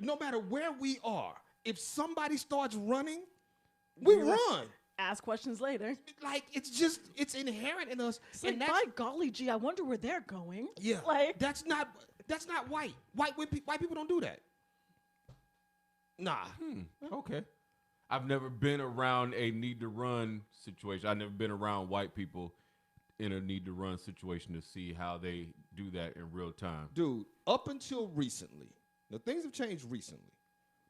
no matter where we are, if somebody starts running, we run. Ask questions later. Like it's inherent in us, It's and like, that's by golly gee, I wonder where they're going. yeah, Like that's not white. White people don't do that. Nah. Okay. I've never been around a need to run situation. I've never been around white people in a need to run situation to see how they do that in real time. Dude, up until recently, now things have changed recently,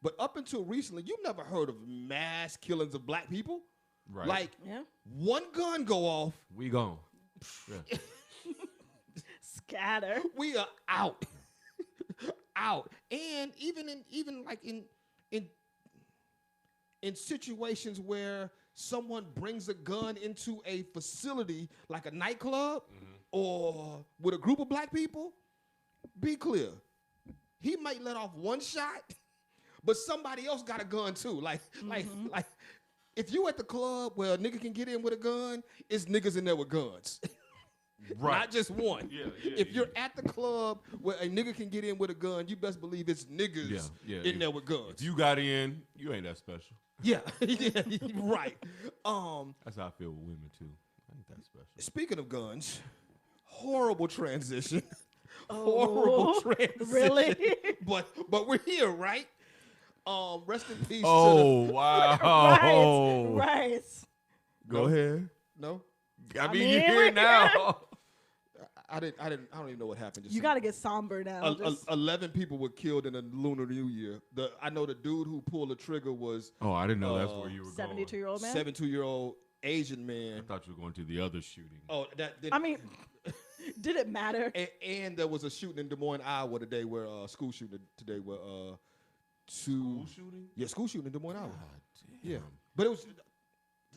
but up until recently, you've never heard of mass killings of black people. Right. Like yeah, one gun go off, we gone. Yeah. scatter. we are out, out, and even like in situations where someone brings a gun into a facility like a nightclub or with a group of black people, be clear, he might let off one shot, but somebody else got a gun too. Like if you at the club where a nigga can get in with a gun, it's niggas in there with guns. Right. Not just one. Yeah, If you're at the club where a nigga can get in with a gun, you best believe it's niggas in there with guns. If you got in, you ain't that special. Yeah, yeah, right. That's how I feel with women too. I ain't that special. Speaking of guns, horrible transition. Oh, Horrible transition. really? But we're here, right? Rest in peace. Oh wow! Right. Go ahead. No. I mean, mean, you're here now. I don't even know what happened. Just You got to get somber now. 11 people were killed in the Lunar New Year. I know the dude who pulled the trigger was. Oh, I didn't know that's where you were 72-year-old man. 72-year-old Asian man. I thought you were going to the other shooting. Oh, that. Did, I mean, did it matter? And there was a shooting in Des Moines, Iowa today, where school shooting today, where School shooting? Yeah, school shooting in Des Moines, Iowa. Damn. Yeah, but it was.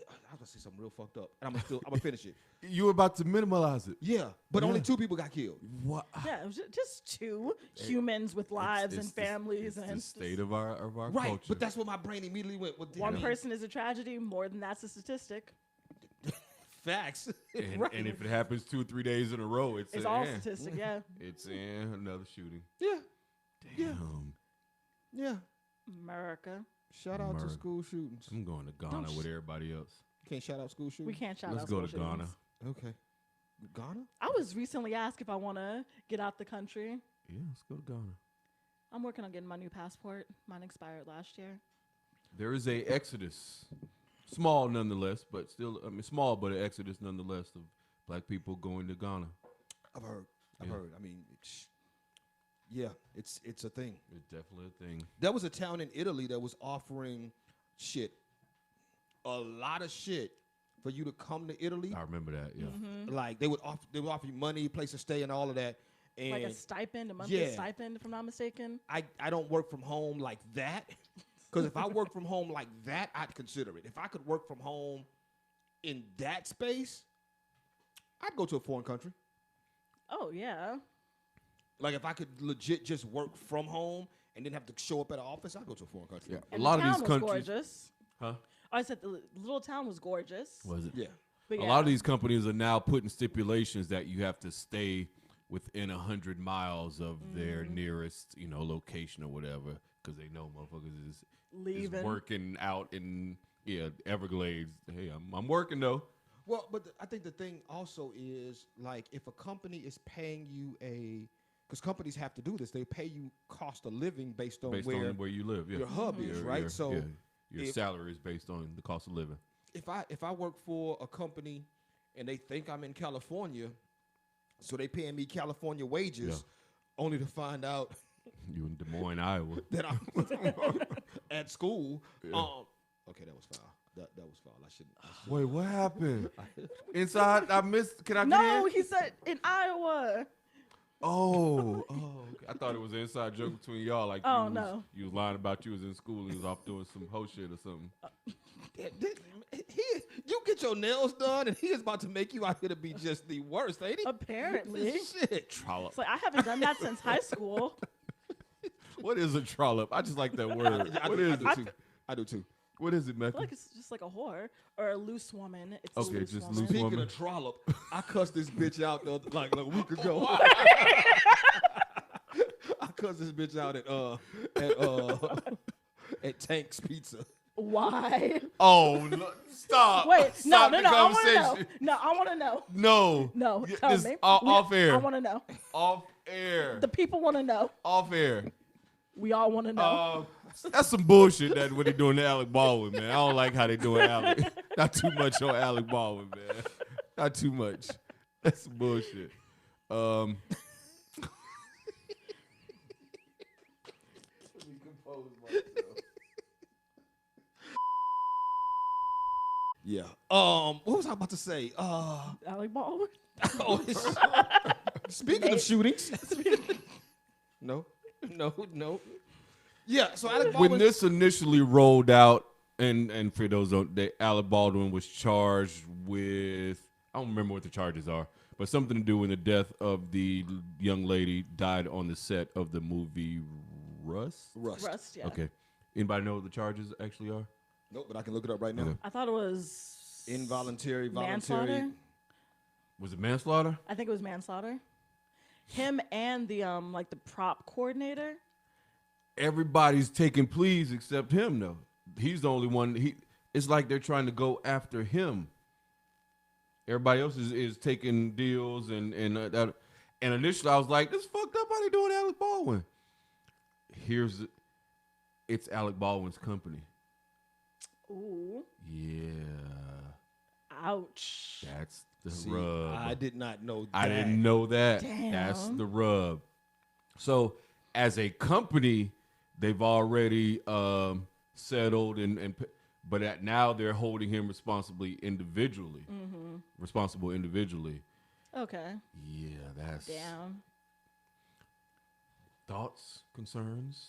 I was gonna say something real fucked up, and I'm gonna finish it. You were about to minimalize it. Yeah, but only 2 people got killed. What? Yeah, it was just 2 humans with lives and families, it's and the state of our Right, culture. but that's what my brain immediately went. Well, one person is a tragedy. More than that's a statistic. Facts. and, Right. and if it happens 2 or 3 days in a row, it's all statistic. Yeah. It's another shooting. Yeah, Damn. yeah. America. Shout out to America. school shootings. I'm going to Ghana with everybody else. Can't shout out school shootings. We can't shout Let's out go to school Ghana. shootings. Okay. Ghana? I was recently asked if I want to get out the country. Yeah, let's go to Ghana. I'm working on getting my new passport. Mine expired last year. There is a exodus, small nonetheless, but still, small but an exodus nonetheless of black people going to Ghana. I've heard. I've Yeah. heard. I mean, yeah, it's a thing. It's definitely a thing. There was a town in Italy that was offering a lot of shit for you to come to Italy. I remember that. Yeah. Mm-hmm. Like they would offer you money, place to stay, and all of that. And Like a stipend, a monthly yeah. stipend, if I'm not mistaken. I don't work from home like that. Because if I work from home like that, I'd consider it. If I could work from home in that space, I'd go to a foreign country. Oh, yeah. Like if I could legit just work from home and didn't have to show up at an office, I'd go to a foreign country. Yeah. And A lot the of town these was countries. gorgeous. Huh? I said the little town was gorgeous. Was it? Yeah. But A yeah. lot of these companies are now putting stipulations that you have to stay within 100 miles of their nearest, location or whatever, because they know motherfuckers is Leaving. working out in Everglades. Hey, I'm working though. Well, but I think the thing also is like if a company is paying you because companies have to do this, they pay you cost of living based on where you live. Yeah. your hub is, right? So your if- salary is based on the cost of living. if I work for a company and they think I'm in California, so they paying me California wages, only to find out You in Des Moines, Iowa. that I'm at school. Yeah. Okay, that was foul. That was foul. I shouldn't. Wait, what happened? Inside, I missed. Can I get No, in? he said in Iowa. Oh, okay. I thought it was an inside joke between y'all. Like, Oh, no. You was lying about you was in school. You was off doing some hoe shit or something. You get your nails done, and he is about to make you out here to be just the worst, ain't he? Apparently. Shit. Trollop. It's like I haven't done that since high school. What is a trollop? I just like that word. I What do, is I it? do too. I do too. What is it, I Mecca? feel like it's just like a whore or a loose woman. It's Okay, a loose just woman. loose Speaking woman. of trollop, I cussed this bitch out like a week ago. I cussed this bitch out at Tank's Pizza. Why? Oh, stop. Wait, Stop no. the I want to know. conversation. No, I want to know. No. No, Yeah, tell this- me. Off air. I want to know. Off air. The people want to know. Off air. We all want to know. That's some bullshit that what they doing to Alec Baldwin, man. I don't like how they doing Alec. Not too much on Alec Baldwin, man. Not too much. That's some bullshit. Yeah. What was I about to say? Alec Baldwin. Speaking of shootings. No. Yeah, so Alec Baldwin. When this initially rolled out, and for those who don't, Alec Baldwin was charged with, I don't remember what the charges are, but something to do with the death of the young lady died on the set of the movie Rust. Rust, yeah. Okay. Anybody know what the charges actually are? Nope, but I can look it up right now. Okay. I thought it was Involuntary, manslaughter. voluntary. Was it manslaughter? I think it was manslaughter. Him and the the prop coordinator. Everybody's taking pleas except him, though. He's the only one. It's like they're trying to go after him. Everybody else is taking deals and initially I was like, this fucked up. How they doing Alec Baldwin? It's Alec Baldwin's company. Ooh. Yeah. Ouch. That's the See, rub. I did not know that. I didn't know that. Damn. That's the rub. So, as a company, they've already settled, but now they're holding him responsible individually. Okay. Yeah, that's Damn. thoughts, concerns.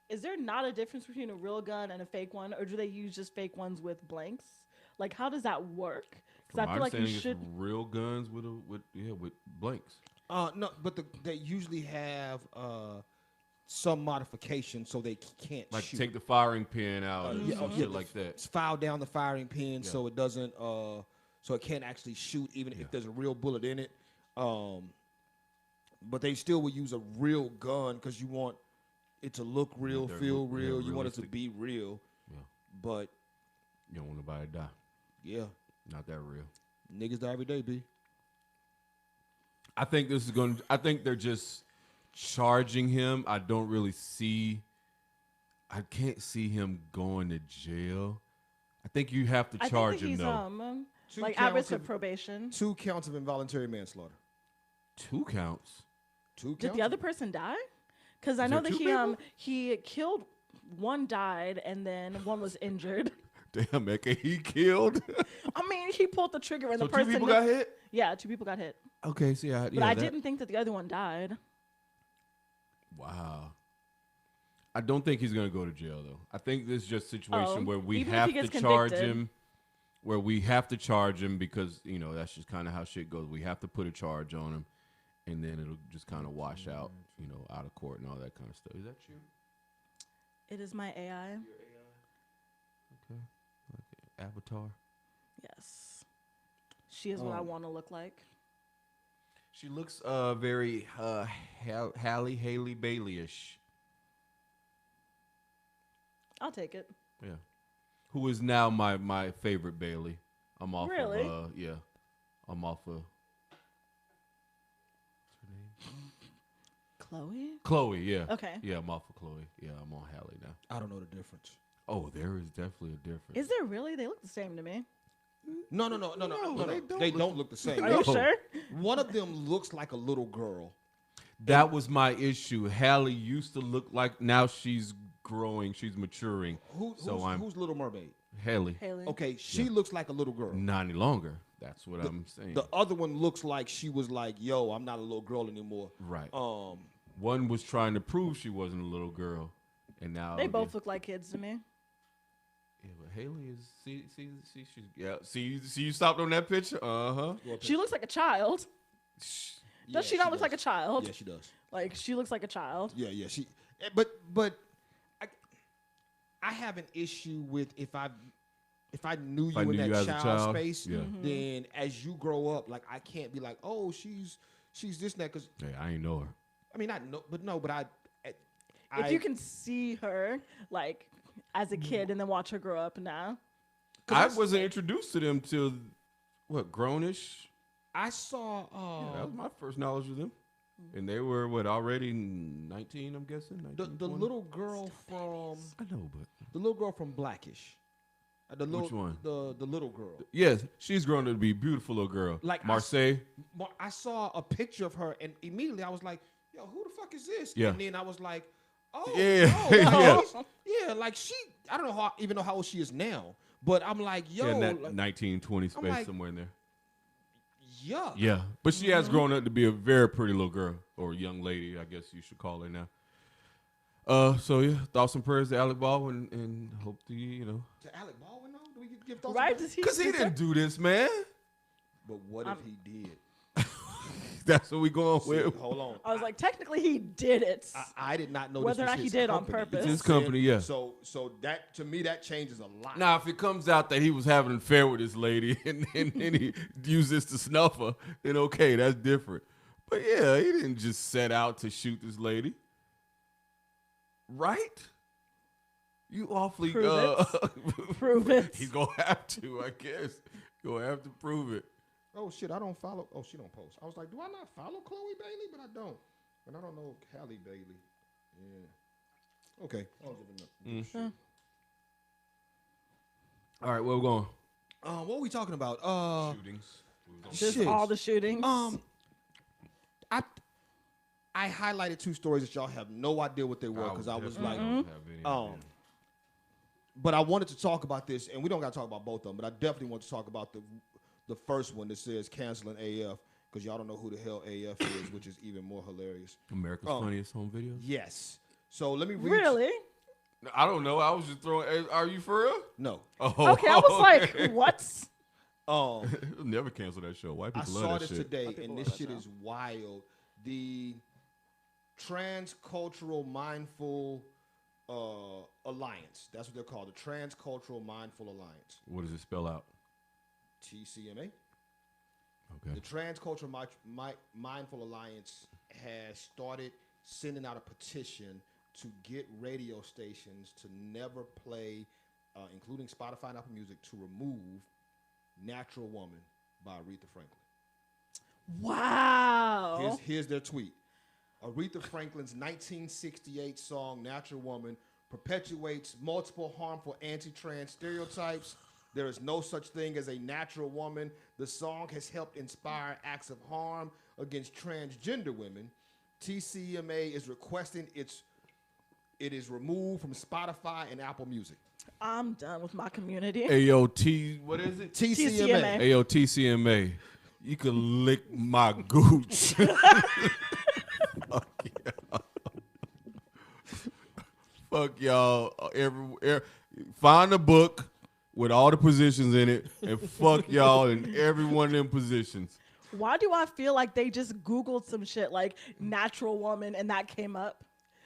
Is there not a difference between a real gun and a fake one, or do they use just fake ones with blanks? Like, how does that work? Because I feel like you should. It's real guns with blanks. No, but they usually have some modification so they can't shoot. Take the firing pin out and some shit like that. It's file down the firing pin so it doesn't so it can't actually shoot even if there's a real bullet in it. But they still will use a real gun because you want it to look real, feel real. You want it to be real. Yeah. But you don't want nobody to die. Yeah. Not that real. Niggas die every day, B. I think they're just charging him. I can't see him going to jail. I think you have to charge him though. Like average for probation. 2 counts of involuntary manslaughter. 2 counts. 2 counts. Did the other person die? Because I know that he killed, one died, and then one was injured. Damn, Mecca, he killed. I mean, he pulled the trigger and so the person. 2 people got hit? Yeah, 2 people got hit. Okay, see, but I didn't think that the other one died. Wow. I don't think he's going to go to jail, though. I think this is just a situation where we have to charge him. Where we have to charge him because, that's just kind of how shit goes. We have to put a charge on him, and then it'll just kind of wash out, out of court and all that kind of stuff. Is that you? It is my AI. Your AI? Okay. Avatar? Yes. She is what I want to look like. She looks very Haley Bailey-ish. I'll take it. Yeah. Who is now my favorite Bailey. I'm off really? of I'm off of what's her name? Chloe, yeah. Okay. Yeah, I'm off of Chloe. Yeah, I'm on Haley now. I don't know the difference. Oh, there is definitely a difference. Is there really? They look the same to me. No. They don't look the same. Are you sure? One of them looks like a little girl. That was my issue. Hallie used to look like, now she's growing, she's maturing. Who's Little Mermaid? Haley. Okay, she looks like a little girl. Not any longer. That's what I'm saying. The other one looks like she was like, yo, I'm not a little girl anymore. Right. One was trying to prove she wasn't a little girl, and now they both look like kids to me. Yeah, but Haley is see you stopped on that picture? She looks like a child. Does she not look like a child? Yeah, she does. Like she looks like a child. Yeah. She, but I have an issue with if I knew you in that child space, then as you grow up, like I can't be like, oh, she's this and that because I ain't know her. I mean, I know, but I if you can see her like as a kid and then watch her grow up now. I wasn't introduced to them till what, grownish. I saw. That was my first knowledge of them, and they were already 19. I'm guessing. 19, the little girl from. I know, but the little girl from Blackish. Which one? The little girl. Yes, she's grown to be a beautiful little girl. Like Marseille. I saw a picture of her, and immediately I was like, "Yo, who the fuck is this?" Yeah. And then I was like, "Oh, yeah, yeah." Like she, I don't know even know how old she is now, but I'm like, "Yo, in that 1920 space like, somewhere in there." Yeah. Yeah, but she has grown up to be a very pretty little girl or young lady, I guess you should call her now. So yeah, thoughts and prayers to Alec Baldwin, and hope to To Alec Baldwin, though? Do we give thoughts? Right? Because he didn't do this, man. But what if he did? That's what we going with. Hold on. I was like, technically he did it. I did not know whether or not he did on purpose. It's his company, yeah. So that to me that changes a lot. Now, if it comes out that he was having an affair with this lady and he used this to snuff her, then okay, that's different. But yeah, he didn't just set out to shoot this lady. Right? You awfully prove it. He's gonna have to, I guess. Gonna have to prove it. Oh shit, I don't follow. Oh, she don't post. I was like, do I not follow Chloe Bailey? But I don't. And I don't know Halle Bailey. Yeah. Okay. All right, where we going? What are we talking about? Shootings. Just Shit. all the shootings. I highlighted 2 stories that y'all have no idea what they were because I was like, but I wanted to talk about this, and we don't got to talk about both of them, but I definitely want to talk about the first one that says canceling AF because y'all don't know who the hell AF is, which is even more hilarious. America's Funniest Home Videos? Yes. So let me read. Really? I don't know. I was just throwing. Are you for real? No. Oh, Okay, I was like, what? They'll never cancel that show. White I people saw love that this shit. today, and this shit is wild. The Transcultural Mindful Alliance. That's what they're called. The Transcultural Mindful Alliance. What does it spell out? TCMA. Okay. The Transcultural Mindful Alliance has started sending out a petition to get radio stations to never play, including Spotify and Apple Music, to remove Natural Woman by Aretha Franklin. Wow. Here's their tweet. Aretha Franklin's 1968 song Natural Woman perpetuates multiple harmful anti-trans stereotypes. There is no such thing as a natural woman. The song has helped inspire acts of harm against transgender women. TCMA is requesting it is removed from Spotify and Apple Music. I'm done with my community. AOT, what is it? TCMA. AOTCMA. You can lick my gooch. Fuck y'all. Find a book with all the positions in it and fuck y'all in every one of them positions. Why do I feel like they just Googled some shit like natural woman and that came up?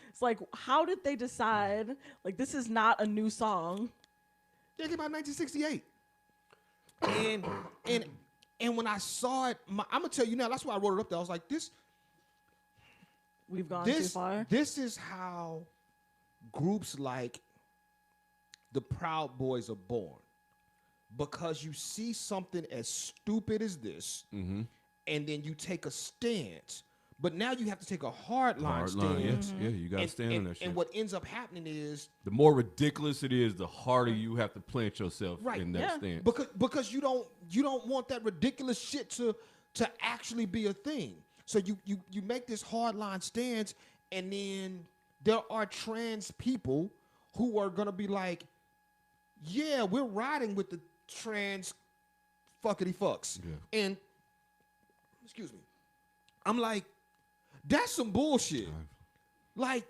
It's like, how did they decide, like, this is not a new song? They came out in 1968. And when I saw it, I'm going to tell you now, that's why I wrote it up there. I was like, We've gone too far. This is how groups like the Proud Boys are born. Because you see something as stupid as this, and then you take a stance. But now you have to take a hard line stance. Yes. Yeah, you got to stand on that shit. And what ends up happening is, the more ridiculous it is, the harder you have to plant yourself in that stance. Because you don't want that ridiculous shit to actually be a thing. So you make this hard line stance, and then there are trans people who are gonna be like, yeah, we're riding with the trans fuckity fucks. Yeah. And excuse me, I'm like, that's some bullshit. Like,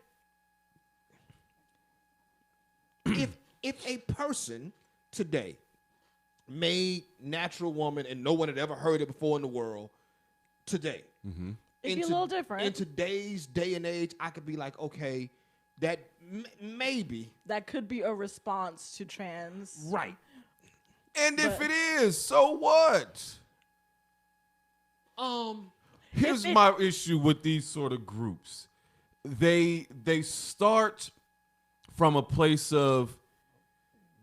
if a person today made Natural Woman and no one had ever heard it before in the world, today, it'd be a little different. In today's day and age, I could be like, okay, that maybe that could be a response to trans. Right. And if it is, so what? Here's my issue with these sort of groups. They start from a place of,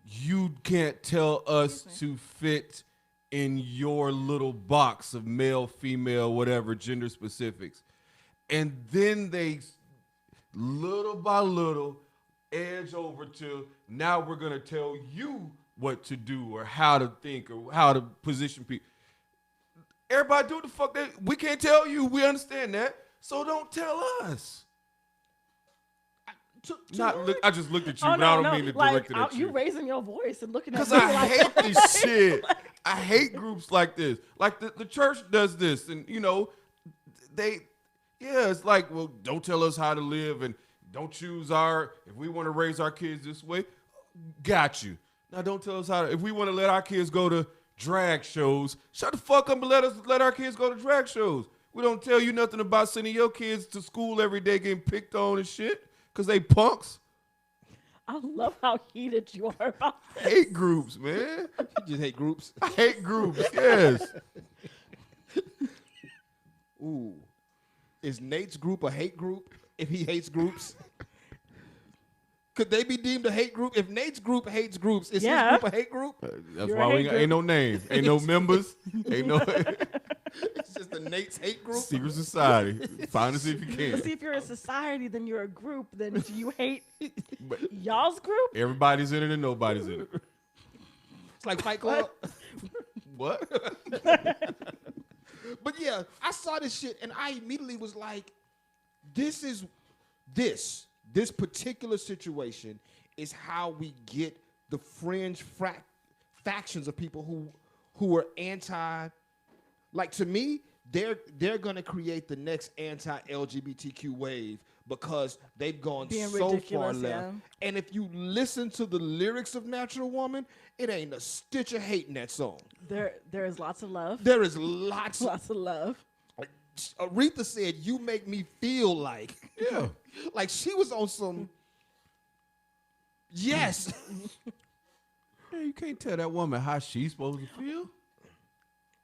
you can't tell us to fit in your little box of male, female, whatever, gender specifics. And then they, little by little, edge over to, now we're going to tell you what to do or how to think or how to position people. Everybody do what the fuck we can't tell you. We understand that. So don't tell us. I just looked at you, but I don't mean to direct it at you. You raising your voice and looking at me. Because I hate this shit. I hate groups like this. Like the church does this, and it's like, well, don't tell us how to live and don't choose if we want to raise our kids this way, got you. Now don't tell us if we want to let our kids go to drag shows, shut the fuck up and let our kids go to drag shows. We don't tell you nothing about sending your kids to school every day getting picked on and shit because they punks. I love how heated you are about this. Hate groups, man. You just hate groups? I hate groups, yes. Ooh. Is Nate's group a hate group if he hates groups? Could they be deemed a hate group? If Nate's group hates groups, is his group a hate group? That's why ain't no names, ain't no members, ain't no. It's just the Nate's hate group. Secret society. Find us if you can. See, if you're a society, then you're a group. Then do you hate y'all's group? Everybody's in it and nobody's in it. It's like Fight Club. What? But yeah, I saw this shit and I immediately was like, this particular situation is how we get the fringe factions of people who are anti. Like, to me, they're gonna create the next anti-LGBTQ wave because they've gone so far left. Yeah. And if you listen to the lyrics of Natural Woman, it ain't a stitch of hate in that song. There is lots of love. There is lots Lots of love. like, Aretha said, "You make me feel like." Yeah. Like she was on some. Yes. Yeah, you can't tell that woman how she's supposed to feel.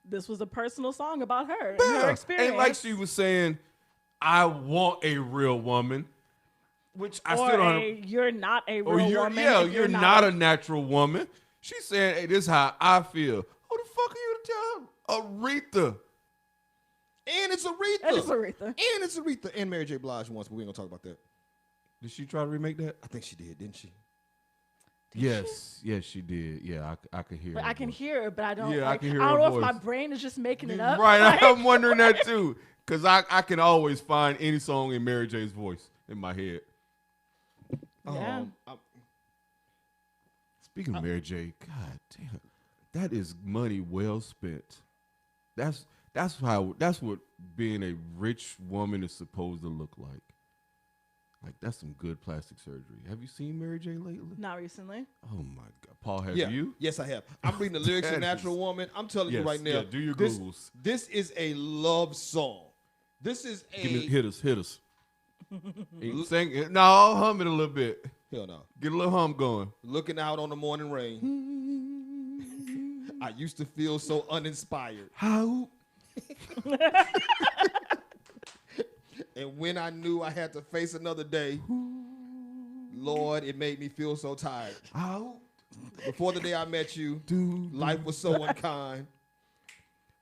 This was a personal song about her and her experience. And like she was saying, I want a real woman, which I or still don't. you're not a Or real you're, woman. yeah, if you're not a natural woman. She's saying, "Hey, this is how I feel." Who the fuck are you to tell Aretha? And it's Aretha. And it's Aretha. And it's Aretha. And Mary J. Blige once, but we ain't gonna talk about that. Did she try to remake that? I think she did, didn't she? Yes, she did. Yeah, I could hear. But her I can voice. hear it, but I don't. Yeah, I like, can hear I don't her know if my voice. brain is just making it up. Right, Like, I'm wondering that too, because I can always find any song in Mary J's voice in my head. Yeah. Speaking of Mary J, God damn, that is money well spent. That's what being a rich woman is supposed to look like. Like, that's some good plastic surgery. Have you seen Mary J lately? Not recently. Oh my God, Paul, have Yeah. you? Yes, I have. I'm reading the lyrics of That Natural is- Woman. I'm telling you Yes, right now. yeah, do your this, Googles. This is a love song. This is a. Hit us. Sing it. No, hum it a little bit. Hell no. Get a little hum going. Looking out on the morning rain. I used to feel so uninspired. How? And when I knew I had to face another day, Lord, it made me feel so tired. How? Before the day I met you, life was so unkind.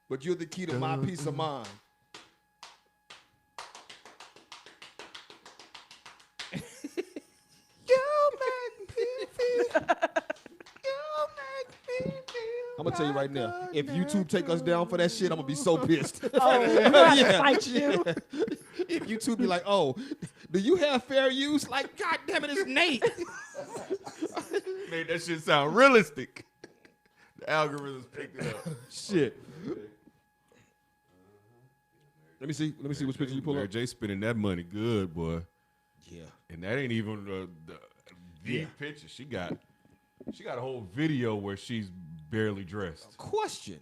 But you're the key to my peace of mind. I'm gonna tell you right now, if YouTube take us down for that shit, I'm gonna be so pissed. Oh, Yeah. fight you. If YouTube be like, "Oh, do you have fair use?" Like, God damn it, it's Nate. Made that shit sound realistic. The algorithms picked it up. Shit. Let me see which picture you pull Mary up. J spending that money good, boy. Yeah. And that ain't even the picture. She got a whole video where she's barely dressed. Question.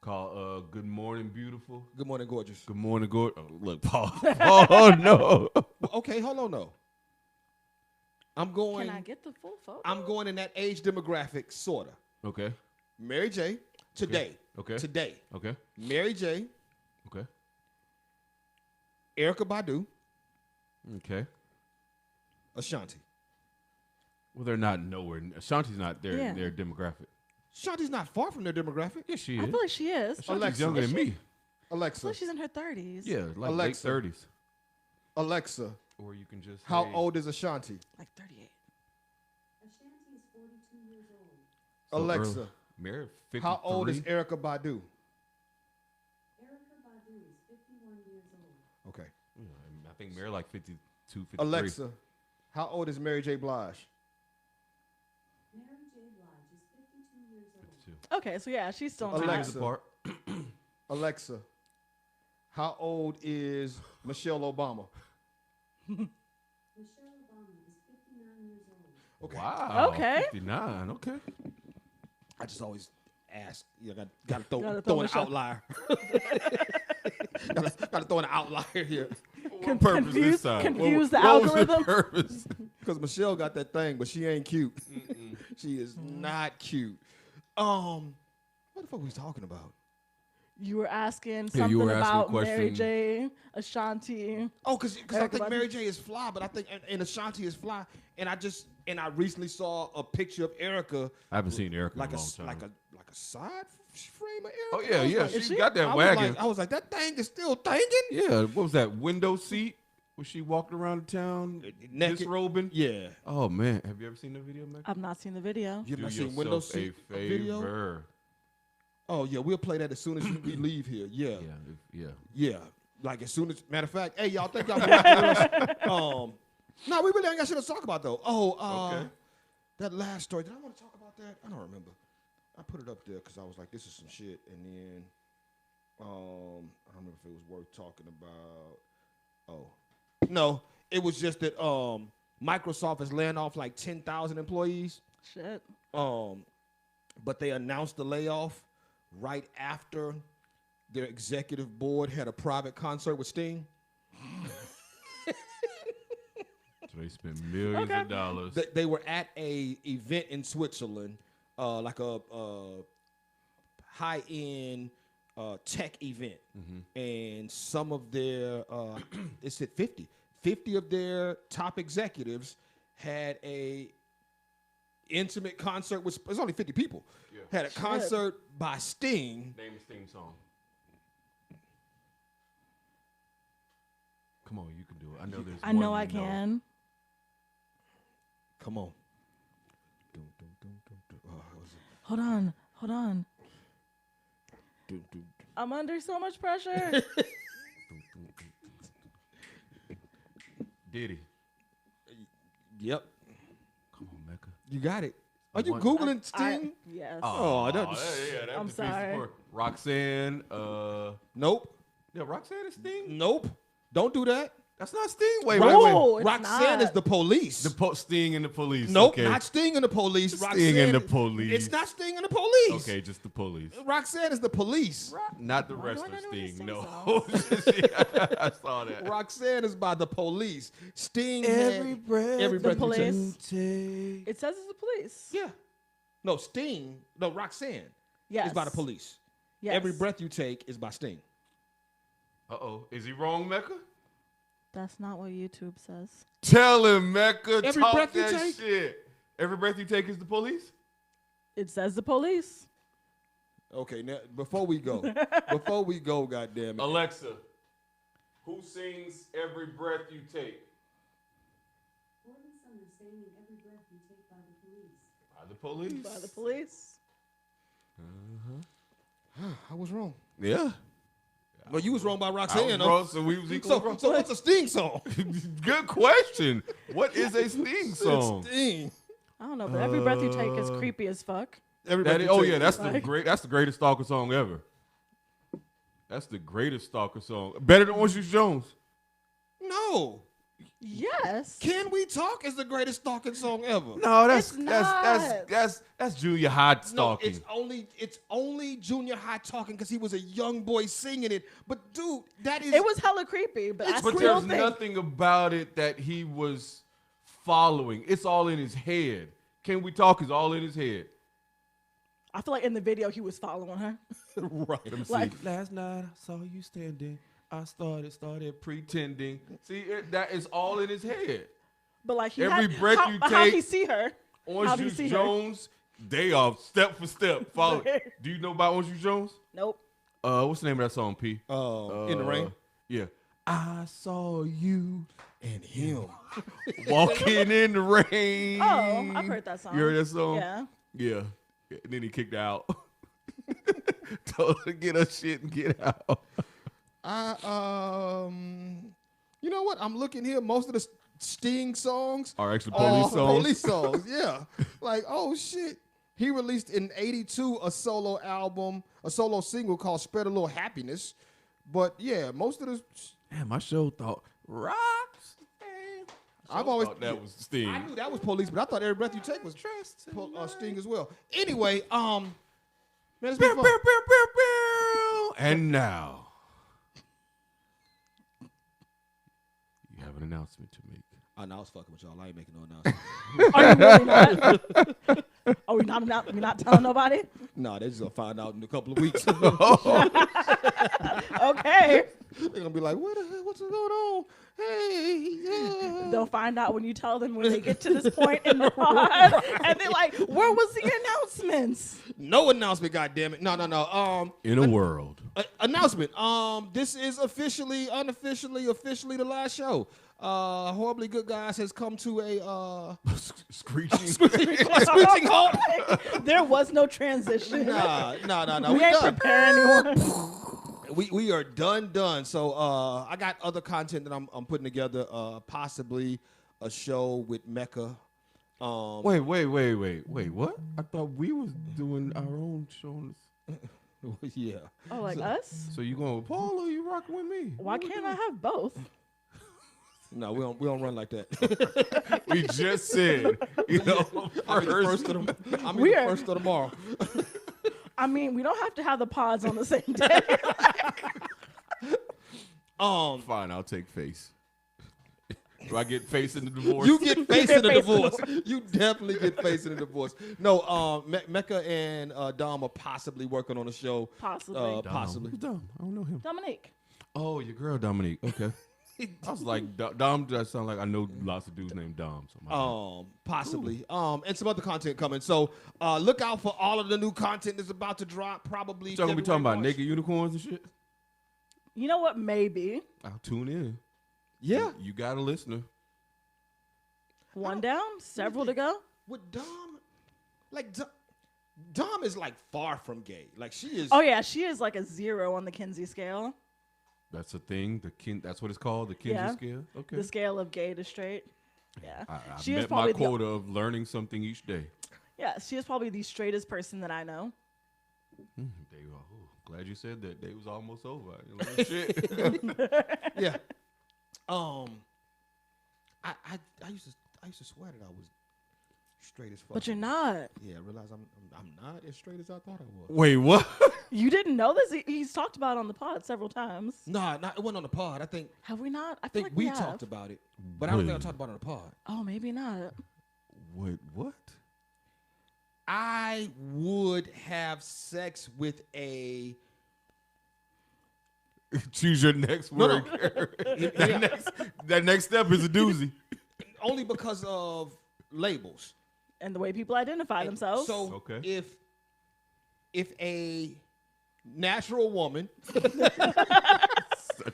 Called Good Morning Beautiful. Good morning, gorgeous. Good morning, good. Oh, look, Paul. Oh no. Okay, hold on, though. I'm going. Can I get the full photo? I'm going in that age demographic, sorta. Okay. Mary J. Today. Okay. Today. Okay. Mary J. Okay. Erykah Badu. Okay. Ashanti. Well, they're not nowhere. Ashanti's not their Yeah. their demographic. Ashanti's not far from their demographic. Yeah, she I is. feel like she is. Ashanti's Alexa. younger Is than she? me. I feel Alexa. like she's in her 30s. Yeah, like Alexa. late 30s. Alexa. Or you can just How say- old is Ashanti? Like 38. Ashanti is 42 years old. So Alexa. early. Mary, 53. How old is Erykah Badu? Erykah Badu is 51 years old. Okay. I think Mary like 52, 53. Alexa. How old is Mary J. Blige? Mary J. Blige is 52 years old. 52. Okay, so yeah, she's still in Alexa. time. Years apart. Alexa. How old is Michelle Obama? Michelle Obama is 59 years old. Okay. Wow. Okay. 59. Okay. I just always ask. You know, gotta throw Gotta an throw Michelle. outlier. gotta throw an outlier here. What purpose confuse- this time? confuse the what was algorithm? purpose? Because Michelle got that thing, but she ain't cute. She is not cute. What the fuck we talking about? You were asking Yeah, something you were asking a about Mary question. J, Ashanti. Oh, because I Erykah think Badu. Mary J is fly, but I think and Ashanti is fly, and I recently saw a picture of Erica I haven't seen Erica like in a a long time. like a side frame of Erica. Oh, yeah, I was yeah. like- She Is she? got that I was wagon. like, I was like, that thing is still thinking. Yeah, what was that? Window seat? Was she walking around the town Naked. disrobing? Yeah. Oh man, have you ever seen the video, Mecca? I've not seen the video. You have Do not seen yourself window a seat video? favor. Oh yeah, we'll play that as soon as we leave here. Yeah. Yeah. Like as soon as, matter of fact, hey y'all think y'all can no, we really ain't got shit to talk about though. Okay. That last story. Did I want to talk about that? I don't remember. I put it up there because I was like, this is some shit, and then I don't remember if it was worth talking about. Oh, no, it was just that Microsoft is laying off like 10,000 employees. Shit. But they announced the layoff right after their executive board had a private concert with Sting. So they spent millions of dollars. They were at a event in Switzerland, like a high-end tech event, and some of their it said 50 of their top executives had a intimate concert with. There's only 50 people. Yeah. Had a concert by Sting. Name a Sting song. Come on, you can do it. I know there's. I know I can. Come on. Hold on. I'm under so much pressure. Diddy. Yep. Come on, Mecca. You got it. Are you One- Googling Sting? Yes. Oh, that- that's I'm the piece of sorry. work. Roxanne. Nope. Yeah, Roxanne is Sting. Nope. Don't do that. That's not Sting. Wait. No, it's Roxanne not. is the police. Sting and the police. Nope, okay. not Sting and the police. Sting and the is- police. It's not Sting and the police. Okay, just the police. Roxanne is the police. Not the Why do I wrestler not know the Sting. Sting No. I saw that. Roxanne is by the police. Sting Every had breath every breath the you take. police. It says it's the police. Yeah. No, Sting. No, Roxanne Yes. is by the police. Yes. Every breath you take is by Sting. Uh-oh. Is he wrong, Mecca? That's not what YouTube says. Tell him, Mecca. Every Talk breath you that take? shit. Every breath you take is the police? It says the police. Okay, now before we go, goddamn it. Alexa, who sings Every Breath You Take? What is understanding every breath you take by the police? By the police. By the police. I was wrong. Yeah. Well, you was wrong by I was Roxanne. though. wrong, so we was equal. So what's a Sting song? Good question. What is a Sting song? Sting. I don't know, but every breath you take is creepy as fuck. Every That breath is, you oh take. yeah, that's Like- the greatest stalker song ever. That's the greatest stalker song. Better than Orange Juice Jones. No. Yes. Can We Talk is the greatest stalking song ever. No, It's not. that's junior high No, stalking. it's only junior high talking because he was a young boy singing it. But dude, that is It was hella creepy, but I It's But still there's think nothing about it that he was following. It's all in his head. Can We Talk is all in his head. I feel like in the video he was following her. right. Let me Like- see. Last night I saw you standing. I started pretending. See, that is all in his head. But like he Every had, breath how, you but how he take- see her? Orange How'd he Juice see her? Jones, they are step for step. Follow. Do you know about Orange Juice Jones? Nope. What's the name of that song, P? In the rain. Yeah. I saw you And him. walking in the rain. Oh, I've heard that song. You heard that song? Yeah. Yeah. And then he kicked her out. Told her to get her shit and get out. You know what? I'm looking here. Most of the Sting songs Are actually are police songs. Police songs, yeah. Like, oh shit. He released in '82 a solo album, a solo single called "Spread a Little Happiness." But yeah, most of the Damn, my show thought rocks. I've always thought that was Sting. I knew that was Police, but I thought Every Breath You Take was Sting as well. Anyway, man, it's been fun. And now, you have an announcement to make. Oh, no, I was fucking with y'all. I ain't making no announcement. Are you really not? Are we not telling nobody? Nah, they're just gonna find out in a couple of weeks. Okay. They're gonna be like, what's going on? Hey, They'll find out when you tell them when they get to this point in the pod, and they're like, "Where was the announcements?" no announcement, goddammit. No. In a world. Announcement. This is officially the last show. Horribly Good Guys has come to a Screeching. screeching halt. There was no transition. Nah. We We ain't done. prepare anyone. We are done. So I got other content that I'm putting together. Possibly a show with Mecca. Wait, what? I thought we was doing our own shows. Yeah. Oh, like us? So you going with Paul or you rocking with me? Why can't I have both? No, we don't run like that. We just said, I'm the first of tomorrow. I mean, we don't have to have the pods on the same day. Fine, I'll take face. Do I get face in the divorce? You get face in the divorce. You definitely get face in the divorce. No, Mecca and Dom are possibly working on a show. Possibly. Possibly. Who's Dom? I don't know him. Dominique. Oh, your girl Dominique. Okay. I was like, Dom does sound like I know lots of dudes named Dom. So Possibly. And some other content coming. So look out for all of the new content that's about to drop. Probably. so I'm gonna be talking about March. naked unicorns and shit. You know what? Maybe. I'll tune in. Yeah. You got a listener. One down, several to go. With Dom, like Dom is like far from gay. Like she is. Oh yeah, she is like a 0 on the Kinsey scale. That's a thing. That's what it's called. The Kinsey Yeah. scale. Okay. The scale of gay to straight. Yeah. I she is met my probably quota of learning something each day. Yeah, she is probably the straightest person that I know. They were, glad you said that. Day was almost over. I learned shit. Yeah. I used to swear that I was straight as fuck. But you're not. Yeah, I realize I'm not as straight as I thought I was. Wait, what? You didn't know this? He's talked about it on the pod several times. No, it wasn't on the pod. I think Have we not? I feel like we have. talked about it, but I don't think I talked about it on the pod. Oh, maybe not. Wait, what? I would have sex with a. Choose your next word. That next step is a doozy. Only because of labels. And the way people identify themselves. So Okay. if a natural woman Such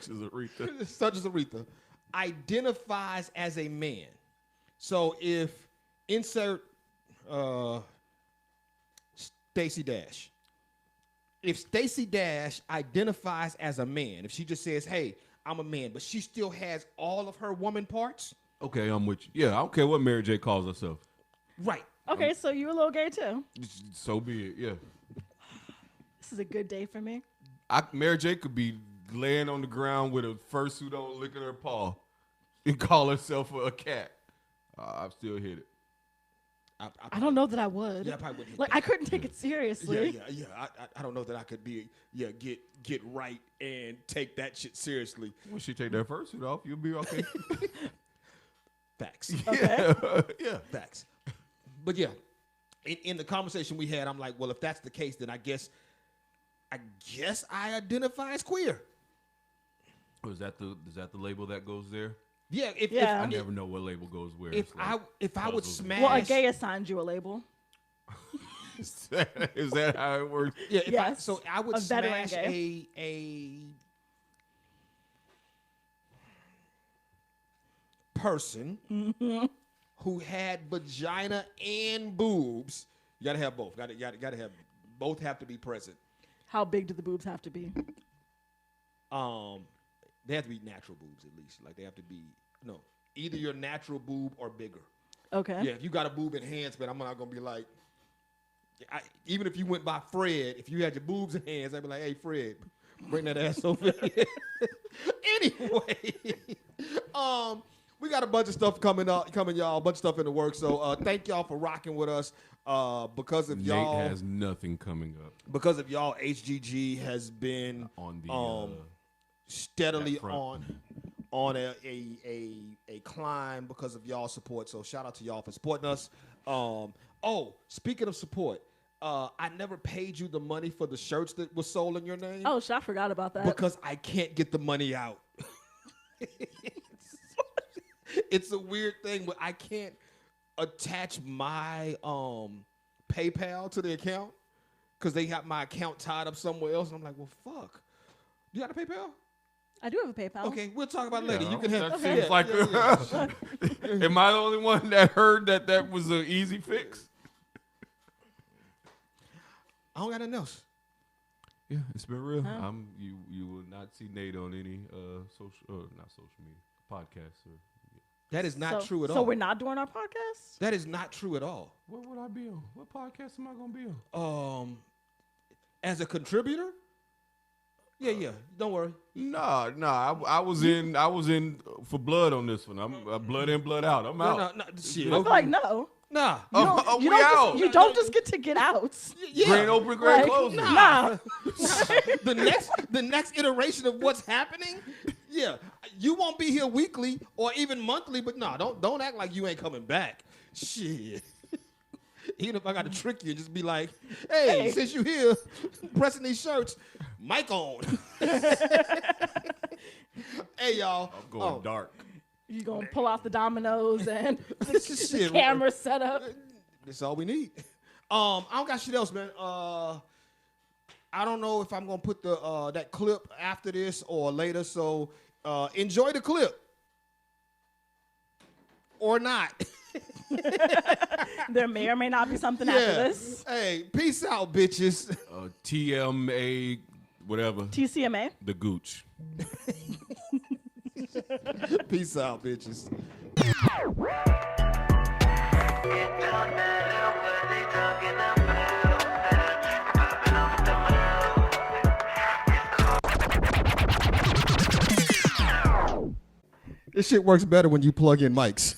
as Aretha. such as Aretha identifies as a man, so if insert Stacey Dash, if Stacey Dash identifies as a man, if she just says, "Hey, I'm a man," but she still has all of her woman parts, Okay, I'm with you. Yeah, I don't care what Mary J calls herself. right? Okay, so you a little gay too. So be it. Yeah. This is a good day for me. Mary J could be laying on the ground with a fursuit on, licking her paw, and call herself a cat. I've still hit it. I don't know that I would. Yeah, I probably wouldn't hit Like that. I couldn't take it seriously. Yeah. I don't know that I could be get right and take that shit seriously. When she take that fursuit off, you'll be okay. Facts. Okay. Yeah. Facts. But yeah, in the conversation we had, I'm like, well, if that's the case, then I guess I identify as queer. Oh, is that the label that goes there? Yeah. Yeah. I never know what label goes where. If It's like I would puzzles. smash. Well, a gay assigned you a label. Is that how it works? Yeah. Yes. I would A veteran smash gay. a person who had vagina and boobs. You gotta have both. Gotta have both. Have to be present. How big do the boobs have to be? They have to be natural boobs at least. Like they have to be either your natural boob or bigger. Okay. Yeah, if you got a boob enhancement, I'm not gonna be like. Even if you went by Fred, if you had your boobs and hands, I'd be like, "Hey, Fred, bring that ass over here." Anyway, we got a bunch of stuff coming, y'all. A bunch of stuff in the works. So thank y'all for rocking with us. Because of y'all, Nate has nothing coming up because of y'all, HGG has been on the steadily that front. on a climb because of y'all support. So shout out to y'all for supporting us. Speaking of support, I never paid you the money for the shirts that was sold in your name. Oh, shit, I forgot about that. Because I can't get the money out. It's a weird thing, but I can't attach my PayPal to the account because they got my account tied up somewhere else. And I'm like, well, fuck. You got a PayPal? I do have a PayPal. Okay, we'll talk about it later. You can have. That seems like. Am I the only one that heard that was an easy fix? I don't got nothing else. Yeah, it's been real. Huh? You will not see Nate on any not social media podcasts. That is not true at all. So we're not doing our podcast? That is not true at all. What would I be on? What podcast am I gonna be on? As a contributor? Yeah. Don't worry. Nah. I was in for blood on this one. I'm blood in, blood out. I'm out. No, shit. I feel like no. Nah. You don't just get to get out. Yeah. Grand open, grand Like, closing. Nah. the next iteration of what's happening, yeah, you won't be here weekly or even monthly, but don't act like you ain't coming back. Shit. Even if I got to trick you and just be like, hey, since you here pressing these shirts, mic on. Hey, y'all. I'm going dark. You gonna pull out the dominoes and the Shit, camera set up. That's all we need. I don't got shit else, man. I don't know if I'm gonna put the that clip after this or later. So enjoy the clip or not. There may or may not be something after this. Hey, peace out, bitches. TMA, whatever. TCMA. The Gooch. Peace out, bitches. This shit works better when you plug in mics.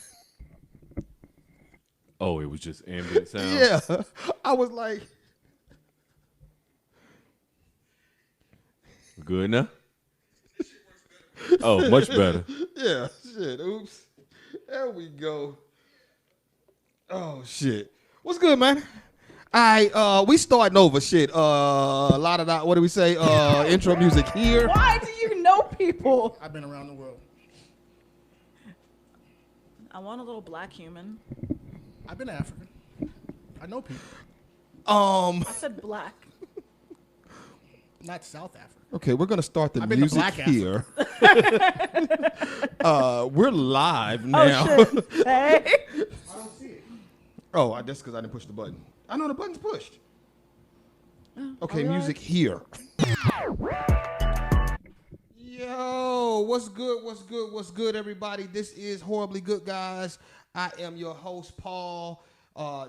Oh, it was just ambient sound. Yeah, I was like, Good enough? Oh, much better. yeah, shit. Oops. There we go. Oh shit. What's good, man? We starting over. Shit. A lot of that. What do we say? Intro music here. Why do you know people? I've been around the world. I want a little black human. I've been African. I know people. I said black. Not South Africa. Okay, we're gonna start the I've been to music Black here. We're live now. Oh shit. Hey. I don't see it. Oh, that's because I didn't push the button. I know the button's pushed. Okay, are we music here. Yo, what's good? What's good? What's good, everybody? This is Horribly Good Guys. I am your host, Paul.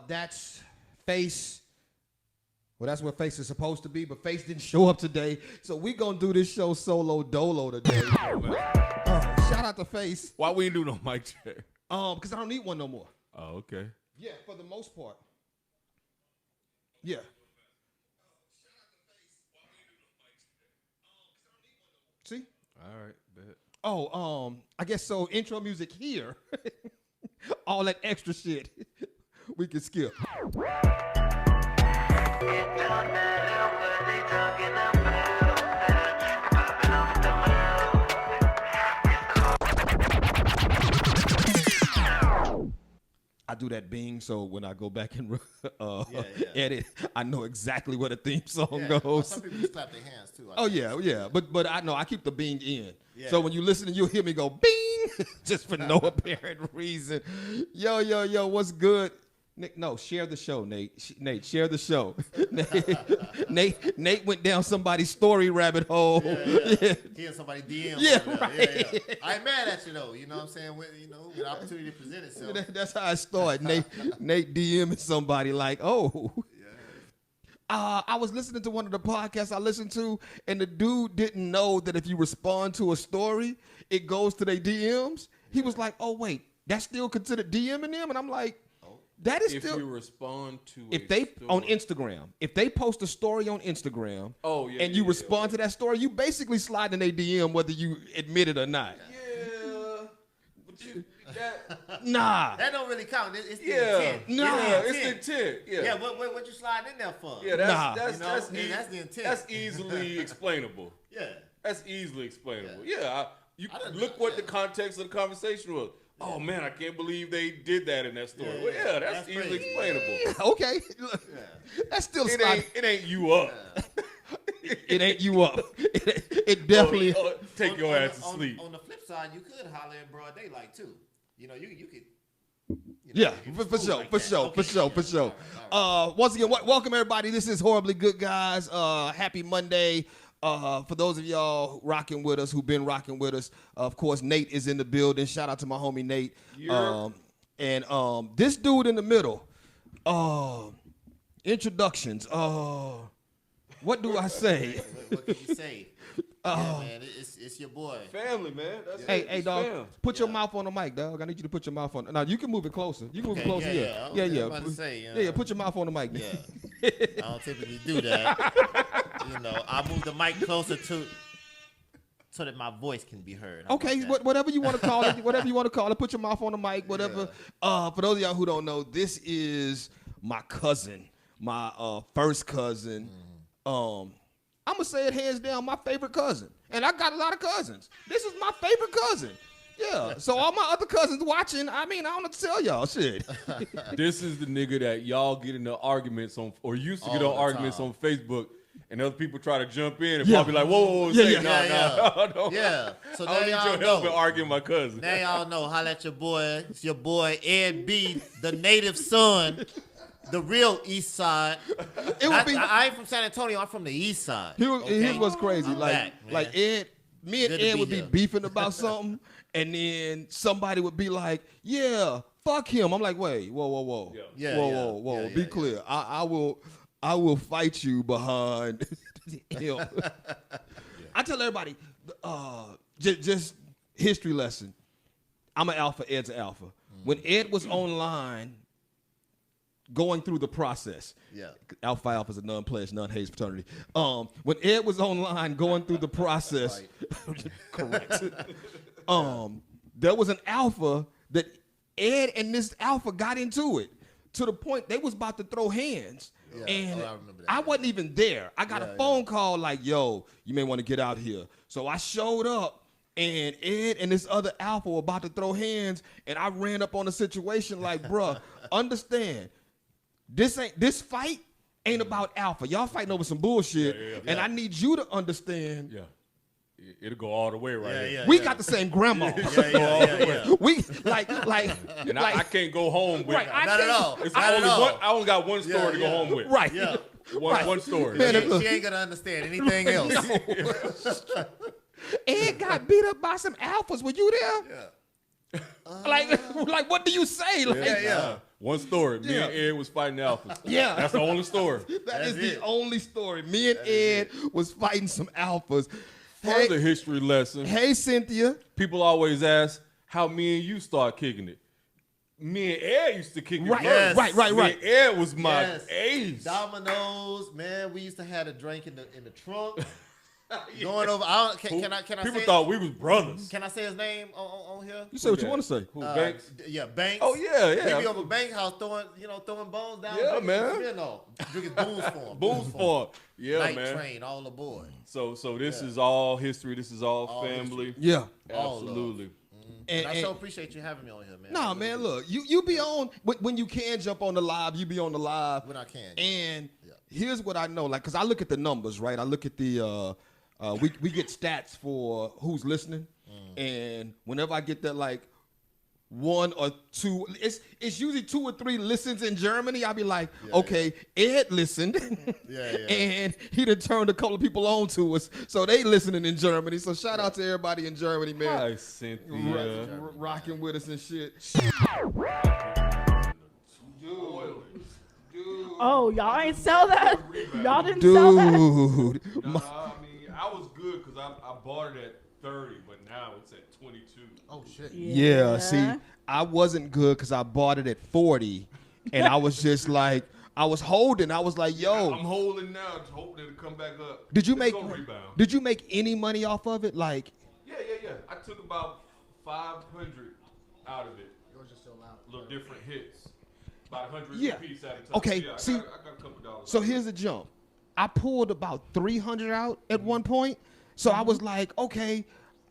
That's Face. Well, that's what Face is supposed to be, but Face didn't show up today, so we gonna do this show solo dolo today. Shout out to Face. Why we ain't do no mic check? Because I don't need one no more. Oh, okay. Yeah, for the most part. Yeah. See? All right, bet. Oh, I guess so. Intro music here. All that extra shit we can skip. I do that Bing, so when I go back and edit, I know exactly where the theme song goes. Some people just clap their hands too. Oh yeah, but I know I keep the Bing in. Yeah. So when you listen, you'll hear me go Bing, just for no apparent reason. Yo, what's good? Nick, no, share the show, Nate. Nate, share the show. Nate went down somebody's story rabbit hole. Yeah. He and somebody DM. Yeah, right. Yeah. I ain't mad at you though. You know what I'm saying? When the opportunity to present itself. That's how I started. Nate DMing somebody like, oh. I was listening to one of the podcasts I listened to, and the dude didn't know that if you respond to a story, it goes to their DMs. He was like, oh, wait, that's still considered DMing them? And I'm like, that is If still. you respond to On Instagram, if they post a story on Instagram, and you respond to that story, you basically slide in their DM whether you admit it or not. Yeah. Nah. That don't really count. It's the Yeah, intent. yeah, it's the intent. Yeah, Yeah, what you sliding in there for? yeah, Nah. that's You know, that's, and that's the intent. That's easily explainable. Yeah. That's easily explainable. Yeah. Yeah, you I done- look what yeah. the context of the conversation was. Oh man, I can't believe they did that in that story. Yeah, Well, yeah. yeah, that's That's easily crazy. explainable. Okay. That's still It ain't you up. It ain't you up. It definitely. Take your ass to sleep. On the flip side, you could holler in broad daylight too. You know, you could. Yeah, you for could sure, like for that. sure, Okay, for sure, yeah, for sure. all right. Once again, welcome everybody. This is Horribly Good Guys. Happy Monday. For those of y'all rocking with us, who've been rocking with us, of course, Nate is in the building. Shout out to my homie Nate. Yeah. And this dude in the middle. Introductions. What do I say? What can you say? Yeah, man, it's your boy. Family, man. That's Hey, it. hey, It's dog. fam. Put your mouth on the mic, dog. I need you to put your mouth on. Now you can move it closer. You can move it Okay, closer. yeah, Yeah, I was yeah. about to say, Yeah. Put your mouth on the mic. Yeah, I don't typically do that. You know, I move the mic closer so that my voice can be heard. How Okay, about that? whatever you want to call it, whatever you want to call it. Put your mouth on the mic, whatever. For those of y'all who don't know, this is my cousin, my first cousin. I'm gonna say it hands down, my favorite cousin, and I got a lot of cousins. This is my favorite cousin. Yeah. So all my other cousins watching, I mean, I don't have to tell y'all shit. This is the nigga that y'all get into arguments on, or used to get All on the arguments time. on Facebook, and other people try to jump in and Yeah. probably like, whoa, Yeah, say, yeah. no. Yeah. So I don't now need y'all your help in know. arguing my cousin. Now y'all know. Holla at your boy. It's your boy Ed B, the native son, the real East Side. It would be. I ain't from San Antonio. I'm from the East Side. Here's what's crazy. I'm Like, back, man. like Ed, me and Good to Ed be would be here. beefing about something, and then somebody would be like, "Yeah, fuck him." I'm like, "Wait, whoa, Yeah, whoa, yeah, whoa. yeah, Be yeah, clear. I will fight you behind him." I tell everybody, just history lesson. I'm an alpha. Ed's an alpha. When Ed was online, going through the process. Yeah. Alpha Alpha is a non-pledge, non-haze fraternity. When Ed was online going through the process, correct. There was an alpha that Ed and this alpha got into it to the point they was about to throw hands. Yeah. And Oh, I remember that. I wasn't even there. I got a Yeah, phone call like, "Yo, you may want to get out here." So I showed up. And Ed and this other alpha were about to throw hands, and I ran up on the situation like, "Bruh, understand, this fight ain't about alpha. Y'all fighting over some bullshit, and I need you to understand." Yeah. It'll go all the way right here. We got the same grandma. Yeah. We like, And I can't go home with right. I Not at can't- all. It's Not at only all. one, I only got one story to go home with. Right. Yeah. One story. Man, She ain't gonna understand anything else. Ed got beat up by some alphas. Were you there? Yeah. Like, what do you say? Like, Yeah. One story. Me and Yeah. Ed was fighting alphas. Yeah. That's the only story. That is That's the it. only story. Me and Ed was fighting some alphas. Further history lesson. Hey, Cynthia. People always ask how me and you start kicking it. Me and Ed used to kick it Right, first. right. Me and Ed was my Yes. ace. Dominoes, man. We used to have a drink in the trunk. Going over. Can I People say thought we was brothers. Can I say his name on here? You say what you want to say. Who, Banks? Yeah, Banks. Oh, yeah. He be over Banks' house throwing bones down. Yeah, drinking, man. You know, drinking booze for him. Booze for. Yeah, Night man. train, all aboard. So this is all history. This is all, All family. Yeah. All Absolutely. And I so appreciate you having me on here, man. Nah, man, look, you be on when you can jump on the live, you be on the live. When I can. And Yeah. here's what I know, like, cause I look at the numbers, right? I look at the we get stats for who's listening, and whenever I get that like 1 or 2, it's usually 2 or 3 listens in Germany. I'll be like, okay, Ed listened, Yeah. and he done turned a couple of people on to us, so they listening in Germany. So shout out to everybody in Germany, man. Hi, Cynthia. Rocking with us and shit. Oh, y'all ain't sell that? Y'all didn't sell that? Dude. Nah, I mean, I was good because I bought it at 30, but now it's at 22. Oh shit. Yeah, see, I wasn't good because I bought it at 40, and I was just like, I was holding. I was like, yo. I'm holding now, just hoping it'll come back up. Did you It's make gonna rebound. Did you make any money off of it? Like, Yeah. I took about 500 out of it. Yours is still out. Little different hits. About 100 Yeah. apiece at a time. Okay, Yeah, see- I got a couple dollars. So here's the jump. I pulled about 300 out at one point. So I was like, okay,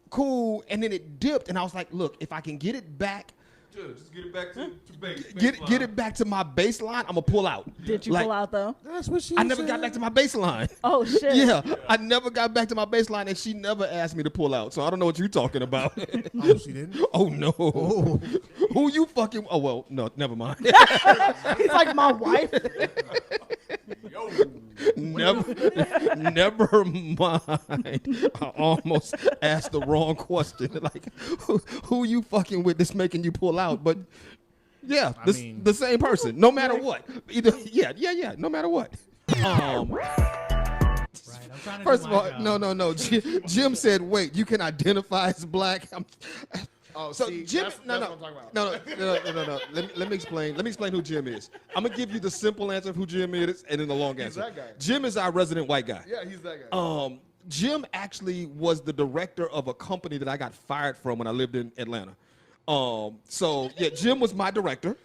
cool. And then it dipped, and I was like, look, if I can get it back, Just get it back to base. get it back to my baseline, I'm gonna pull out. Did you Like, pull out though? That's what she I never got back to my baseline. Oh shit. Yeah, I never got back to my baseline, and she never asked me to pull out. So I don't know what you're talking about. Oh, she didn't? Oh no. Who you fucking? Oh well, no, never mind. He's like my wife. Never mind. I almost asked the wrong question. Like, who you fucking with that's making you pull out? But yeah, the same person. No matter what. Either yeah. No matter what. Right, I'm trying to First do of my all, job. no. Jim said, "Wait, you can identify as black." Oh, So see, Jim, that's no. what I'm talking about. No. Let me explain. Let me explain who Jim is. I'm gonna give you the simple answer of who Jim is, and then the long answer. that guy. Jim is our resident white guy. Yeah, he's that guy. Jim actually was the director of a company that I got fired from when I lived in Atlanta. So yeah, Jim was my director,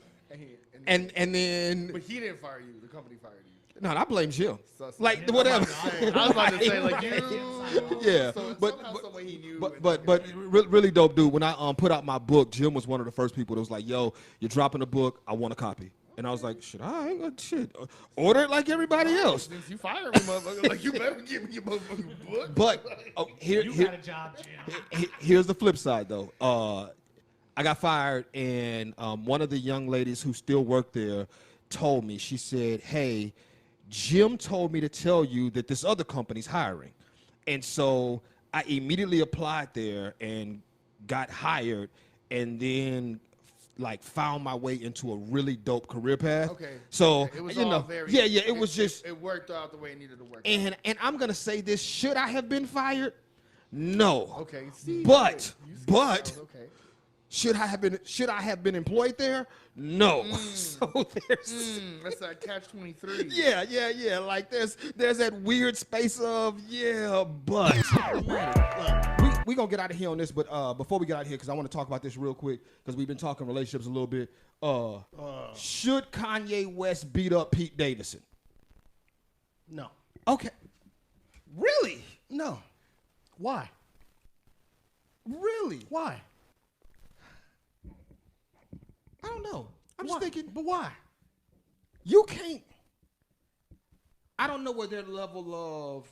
and then But he didn't fire you. The company fired you. no, I blame Jim. So- Like whatever. I was about to say, like, you. Yeah, So but somehow, some way he knew. but really dope dude. When I put out my book, Jim was one of the first people that was like, "Yo, you're dropping a book. I want a copy." And I was like, "Shit, I ain't got shit. Order it like everybody else." Since you fired me, motherfucker, like, you better give me your motherfucking book. But here, You got a job, Jim. here's the flip side though. I got fired, and one of the young ladies who still worked there told me. She said, "Hey, Jim told me to tell you that this other company's hiring," and so I immediately applied there and got hired, and then like found my way into a really dope career path. Okay. So It was you all know, very. yeah. It was just, It worked out the way it needed to work. and I'm gonna say this: should I have been fired? No. Okay. See, But you see but how- okay. should I have been employed there? No. So there's That's that catch-23. yeah. Like there's that weird space of but we gonna get out of here on this. But before we get out of here, because I want to talk about this real quick, because we've been talking relationships a little bit. Should Kanye West beat up Pete Davidson? No. Okay. Really? No. Why? Really? Why? I don't know. I'm just Why? thinking. But why? You can't. I don't know what their level of.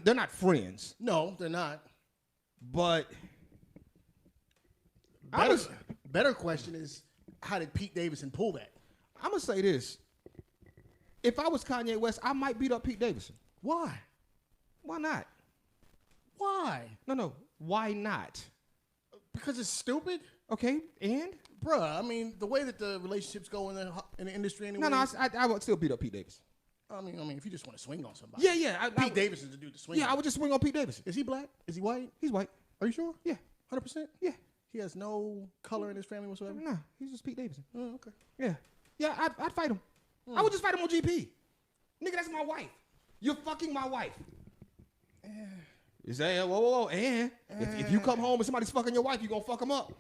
They're not friends, No, they're not. but I was. Better question is, how did Pete Davidson pull that? I'm gonna say this. If I was Kanye West, I might beat up Pete Davidson. Why? Why not? Why? No. Why not? Because it's stupid? Okay, and Bruh, I mean, the way that the relationships go in the industry anyway. no. I would still beat up Pete Davidson. I mean, if you just want to swing on somebody. Yeah. Pete Davidson's the dude to swing Yeah, on. I would just swing on Pete Davidson. Is he black? Is he white? He's white. Are you sure? Yeah. 100%? Yeah. He has no color in his family whatsoever? Nah, he's just Pete Davidson. Oh, okay. Yeah. I'd fight him. I would just fight him on GP. Nigga, that's my wife. You're fucking my wife. You say, whoa, and if you come home and somebody's fucking your wife, you gonna fuck them up.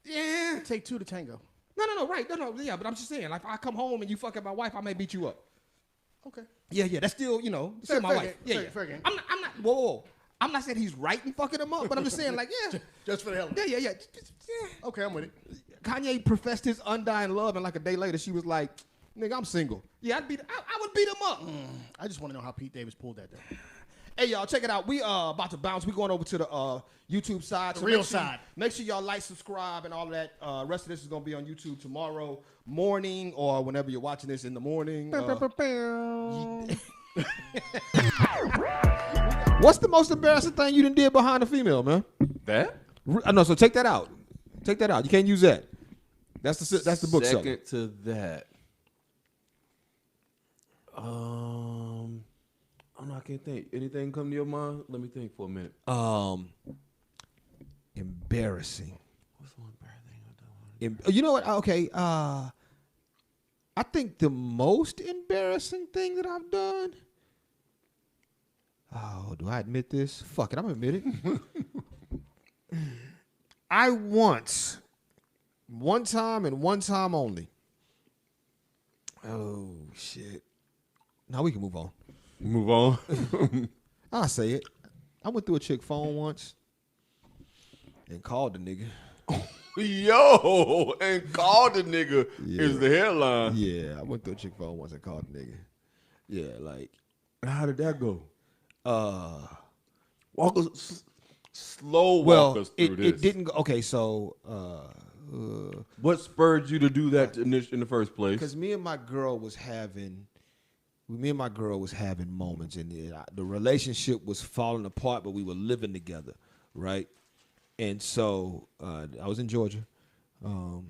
Yeah. Take two to tango. No, right. No, yeah, but I'm just saying, like, if I come home and you fucking my wife, I may beat you up. Okay. Yeah, that's still, still my fair wife. game, Yeah. fair game. I'm not, whoa. I'm not saying he's right in fucking him up, but I'm just saying, like, yeah. Just for the hell of it. Yeah. Okay, I'm with it. Kanye professed his undying love, and like a day later, she was like, nigga, I'm single. Yeah, I would beat him up. I just want to know how Pete Davis pulled that though. Hey, y'all, check it out. We about to bounce. We going over to the YouTube side. The real make sure- side. Make sure y'all like, subscribe, and all of that. Rest of this is going to be on YouTube tomorrow morning or whenever you're watching this in the morning. What's the most embarrassing thing you done did behind a female, man? That? No, so take that out. Take that out. You can't use that. That's the book seller. Second to that. I don't know. I can't think. Anything come to your mind? Let me think for a minute. Embarrassing. What's one bad thing I done? You know what? Okay. I think the most embarrassing thing that I've done. Oh, do I admit this? Fuck it, I'm gonna admit it. I once, one time and one time only. Oh, shit. Now we can move on. Move on. I'll say it. I went through a chick phone once and called the nigga. Yo, and called the nigga is the headline. Yeah, I went through a chick phone once and called the nigga. Yeah, like. How did that go? Slow walk us through this. It didn't go. Okay, so. What spurred you to do that in the first place? Because me and my girl was having moments, and the relationship was falling apart, but we were living together, right? And so I was in Georgia, and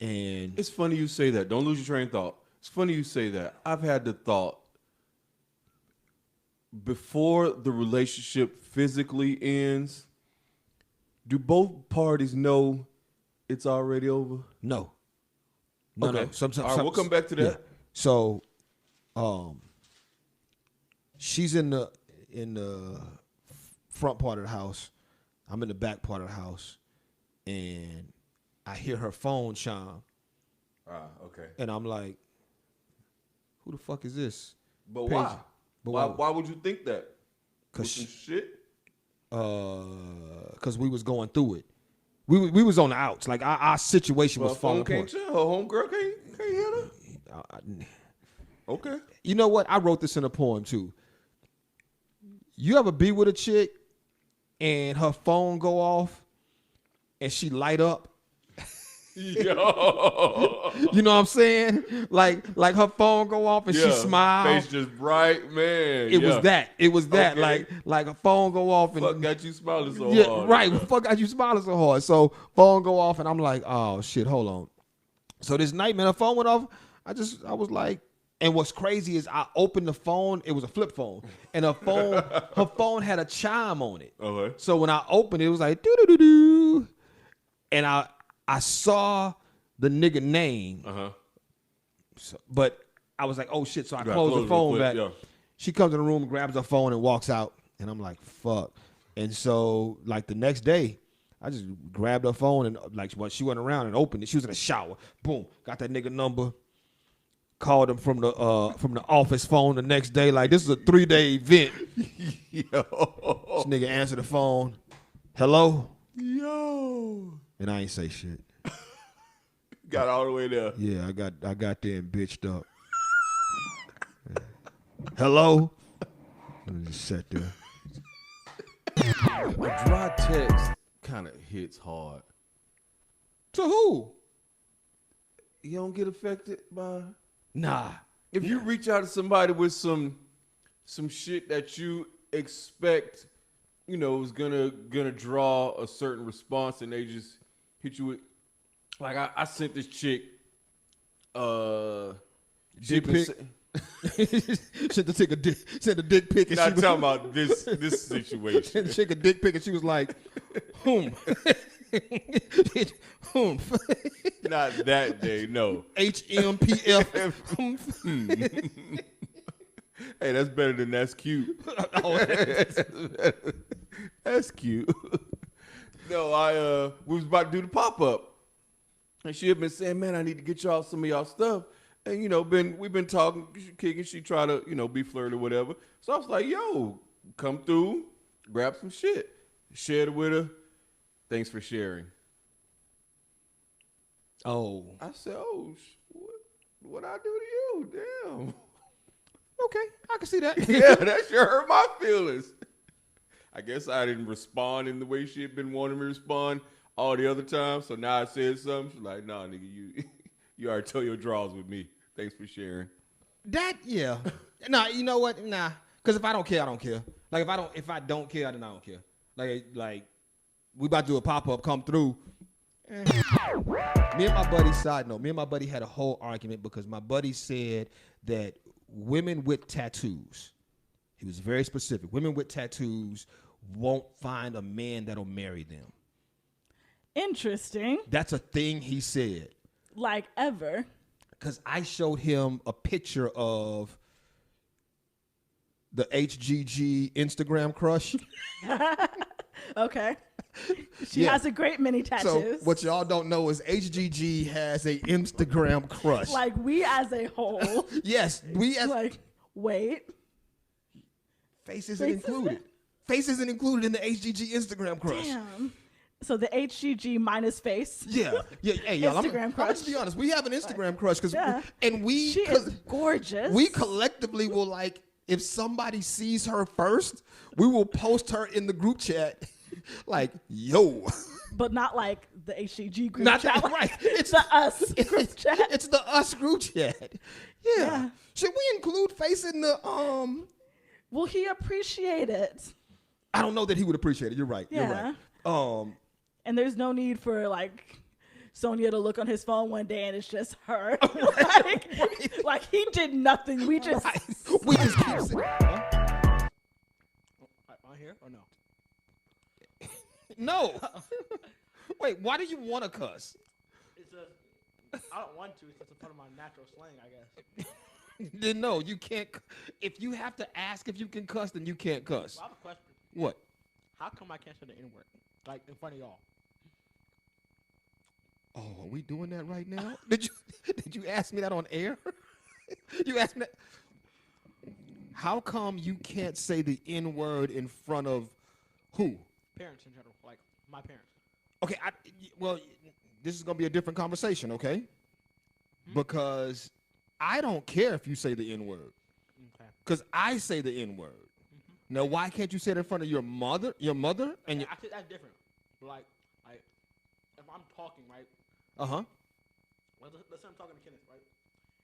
It's funny you say that. Don't lose your train of thought. It's funny you say that. I've had the thought before the relationship physically ends, do both parties know it's already over? no. Okay. Sometimes, all right, we'll come back to that. Yeah. So, she's in the front part of the house. I'm in the back part of the house, and I hear her phone chime, Okay. and I'm like, "Who the fuck is this?" But Paige. why? But Why would you think that? With some shit? Because we was going through it. We was on the outs. Like our situation was falling apart. Her homegirl can't hit her? Okay. You know what? I wrote this in a poem too. You ever be with a chick and her phone go off and she light up? Yo. You know what I'm saying? Like her phone go off and she smiles. Face just bright, man. It was that. It was that. Okay. Like a phone go off and Fuck got you smiling so yeah, hard. right. Fuck got you smiling so hard. So phone go off and I'm like, oh shit, hold on. So this night, man, her phone went off. I was like, and what's crazy is I opened the phone. It was a flip phone, and her phone had a chime on it. Okay. So when I opened it, it was like doo doo doo doo, and I saw the nigga name. So, but I was like, oh shit. So I closed the phone back. Yeah. She comes in the room, grabs her phone, and walks out. And I'm like, fuck. And so, like, the next day, I just grabbed her phone and, like, when she went around and opened it, she was in the shower. Boom. Got that nigga number. Called him from the office phone the next day. Like, this is a 3-day event. Yo. This nigga answered the phone. Hello? Yo. And I ain't say shit. Got all the way there. Yeah, I got there and bitched up. Hello? And I just sat there. A dry text kind of hits hard. To who? You don't get affected by? Nah. If you reach out to somebody with some shit that you expect, you know, is gonna draw a certain response, and they just hit you with, like, I sent this chick Dick pic? Sent a dick pic and Not she talking about this situation. sent the chick a dick pic and she was like, whom? Whom? Not that day, no. HMPF. Hey, that's better than that's cute. That's cute. No, we was about to do the pop-up. And she had been saying, man, I need to get y'all some of y'all stuff. And, you know, we've been talking, kicking. She tried to, you know, be flirty or whatever. So I was like, yo, come through, grab some shit. Shared it with her. Thanks for sharing. Oh. I said, oh, what I do to you? Damn. Okay, I can see that. Yeah, that sure hurt my feelings. I guess I didn't respond in the way she had been wanting me to respond all the other times. So now I said something. She's like, nah, nigga, you already told your draws with me. Thanks for sharing. That, yeah. Nah, you know what? Nah. Because if I don't care, I don't care. Like, if I don't care, then I don't care. Like we about to do a pop-up, come through. Me and my buddy, side note, me and my buddy had a whole argument because my buddy said that women with tattoos, he was very specific, women with tattoos won't find a man that'll marry them. Interesting. That's a thing he said. Like ever. Because I showed him a picture of the HGG Instagram crush. Okay. She has a great many tattoos. So what y'all don't know is HGG has a Instagram crush. Like we as a whole. Yes, we as Like, wait. Face isn't included. Face isn't included in the HGG Instagram crush. Damn. So the HGG minus face. Yeah. Hey, y'all. Instagram I'm crush. to be honest. We have an Instagram crush because, Yeah. we She is gorgeous. we collectively will like if somebody sees her first, we will post her in the group chat, like yo. But not like the HGG group Not chat. that right. It's the us group chat. It's the us group chat. Yeah. Should we include Face in the Will he appreciate it? I don't know that he would appreciate it. You're right. Yeah. You're right. And there's no need for like Sonia to look on his phone one day and it's just her. like he did nothing. We just We just keep saying. Am I here or no? No. Wait, why do you want to cuss? It's I don't want to. It's just a part of my natural slang, I guess. Then no, you can't. If you have to ask if you can cuss, then you can't cuss. Well, I have a question. What? How come I can't say the N-word? Like, in front of y'all. Oh, are we doing that right now? Did you ask me that on air? You asked me that. How come you can't say the N-word in front of who? Parents in general. Like, my parents. Okay, well, this is going to be a different conversation, okay? Because I don't care if you say the N-word. Okay. Because I say the N-word. Now, why can't you say it in front of your mother? Your mother and your... I think that's different. Like, if I'm talking, right? Uh-huh. Well, let's say I'm talking to Kenneth, right?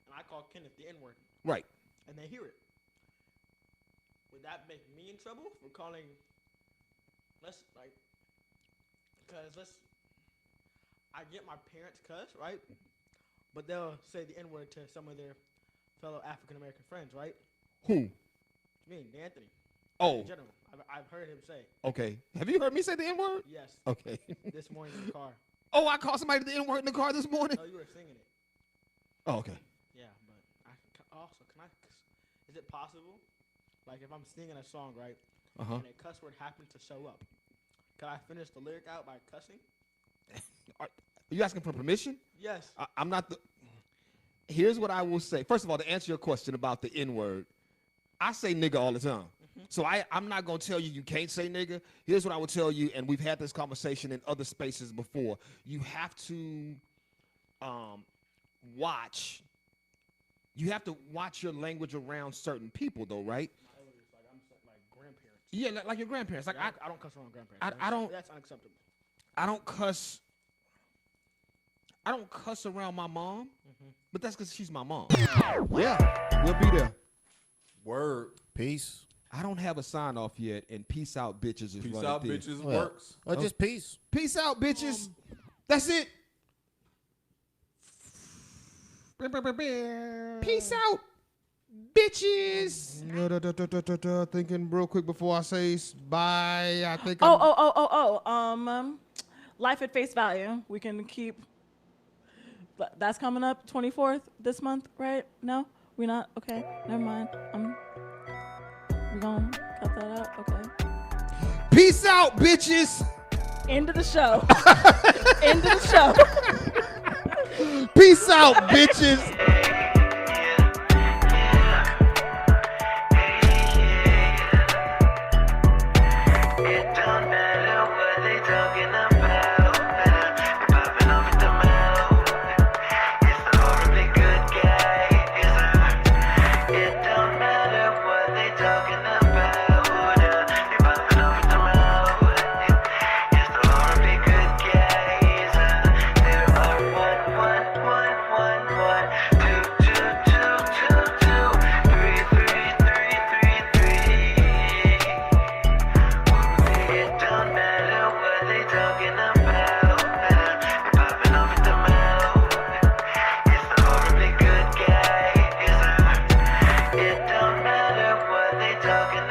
And I call Kenneth the N-word. Right. And they hear it. Would that make me in trouble for calling... I get my parents cuss, right? But they'll say the N-word to some of their fellow African-American friends, right? Who? Me, Anthony. Oh, In general, I've heard him say, okay. Have you heard me say the N-word? yes, Okay. this morning in the car. Oh, I called somebody the N-word in the car this morning? Oh, you were singing it. Oh, okay. Yeah, but is it possible, like if I'm singing a song, right, Uh-huh. and a cuss word happens to show up, can I finish the lyric out by cussing? Are you asking for permission? Yes. I'm not the... Here's what I will say. First of all, to answer your question about the N-word, I say nigga all the time. So I'm not going to tell you can't say nigga. Here's what I will tell you, and we've had this conversation in other spaces before. You have to watch. You have to watch your language around certain people, though, right? Like grandparents. Yeah, like your grandparents. Like I don't cuss around grandparents. I don't. That's unacceptable. I don't cuss around my mom, but that's because she's my mom. Yeah, we'll be there. Word. Peace. I don't have a sign off yet, and peace out, bitches is Peace running out, through. bitches. Well, Works. or just peace. Peace out, bitches. That's it. Peace out, bitches. Thinking real quick before I say bye. I think. Life at Face Value. We can keep. But that's coming up 24th this month, right? No, we're not. Okay, never mind. We're gonna cut that out. Okay. Peace out, bitches. End of the show. End of the show. Peace out, bitches. Talking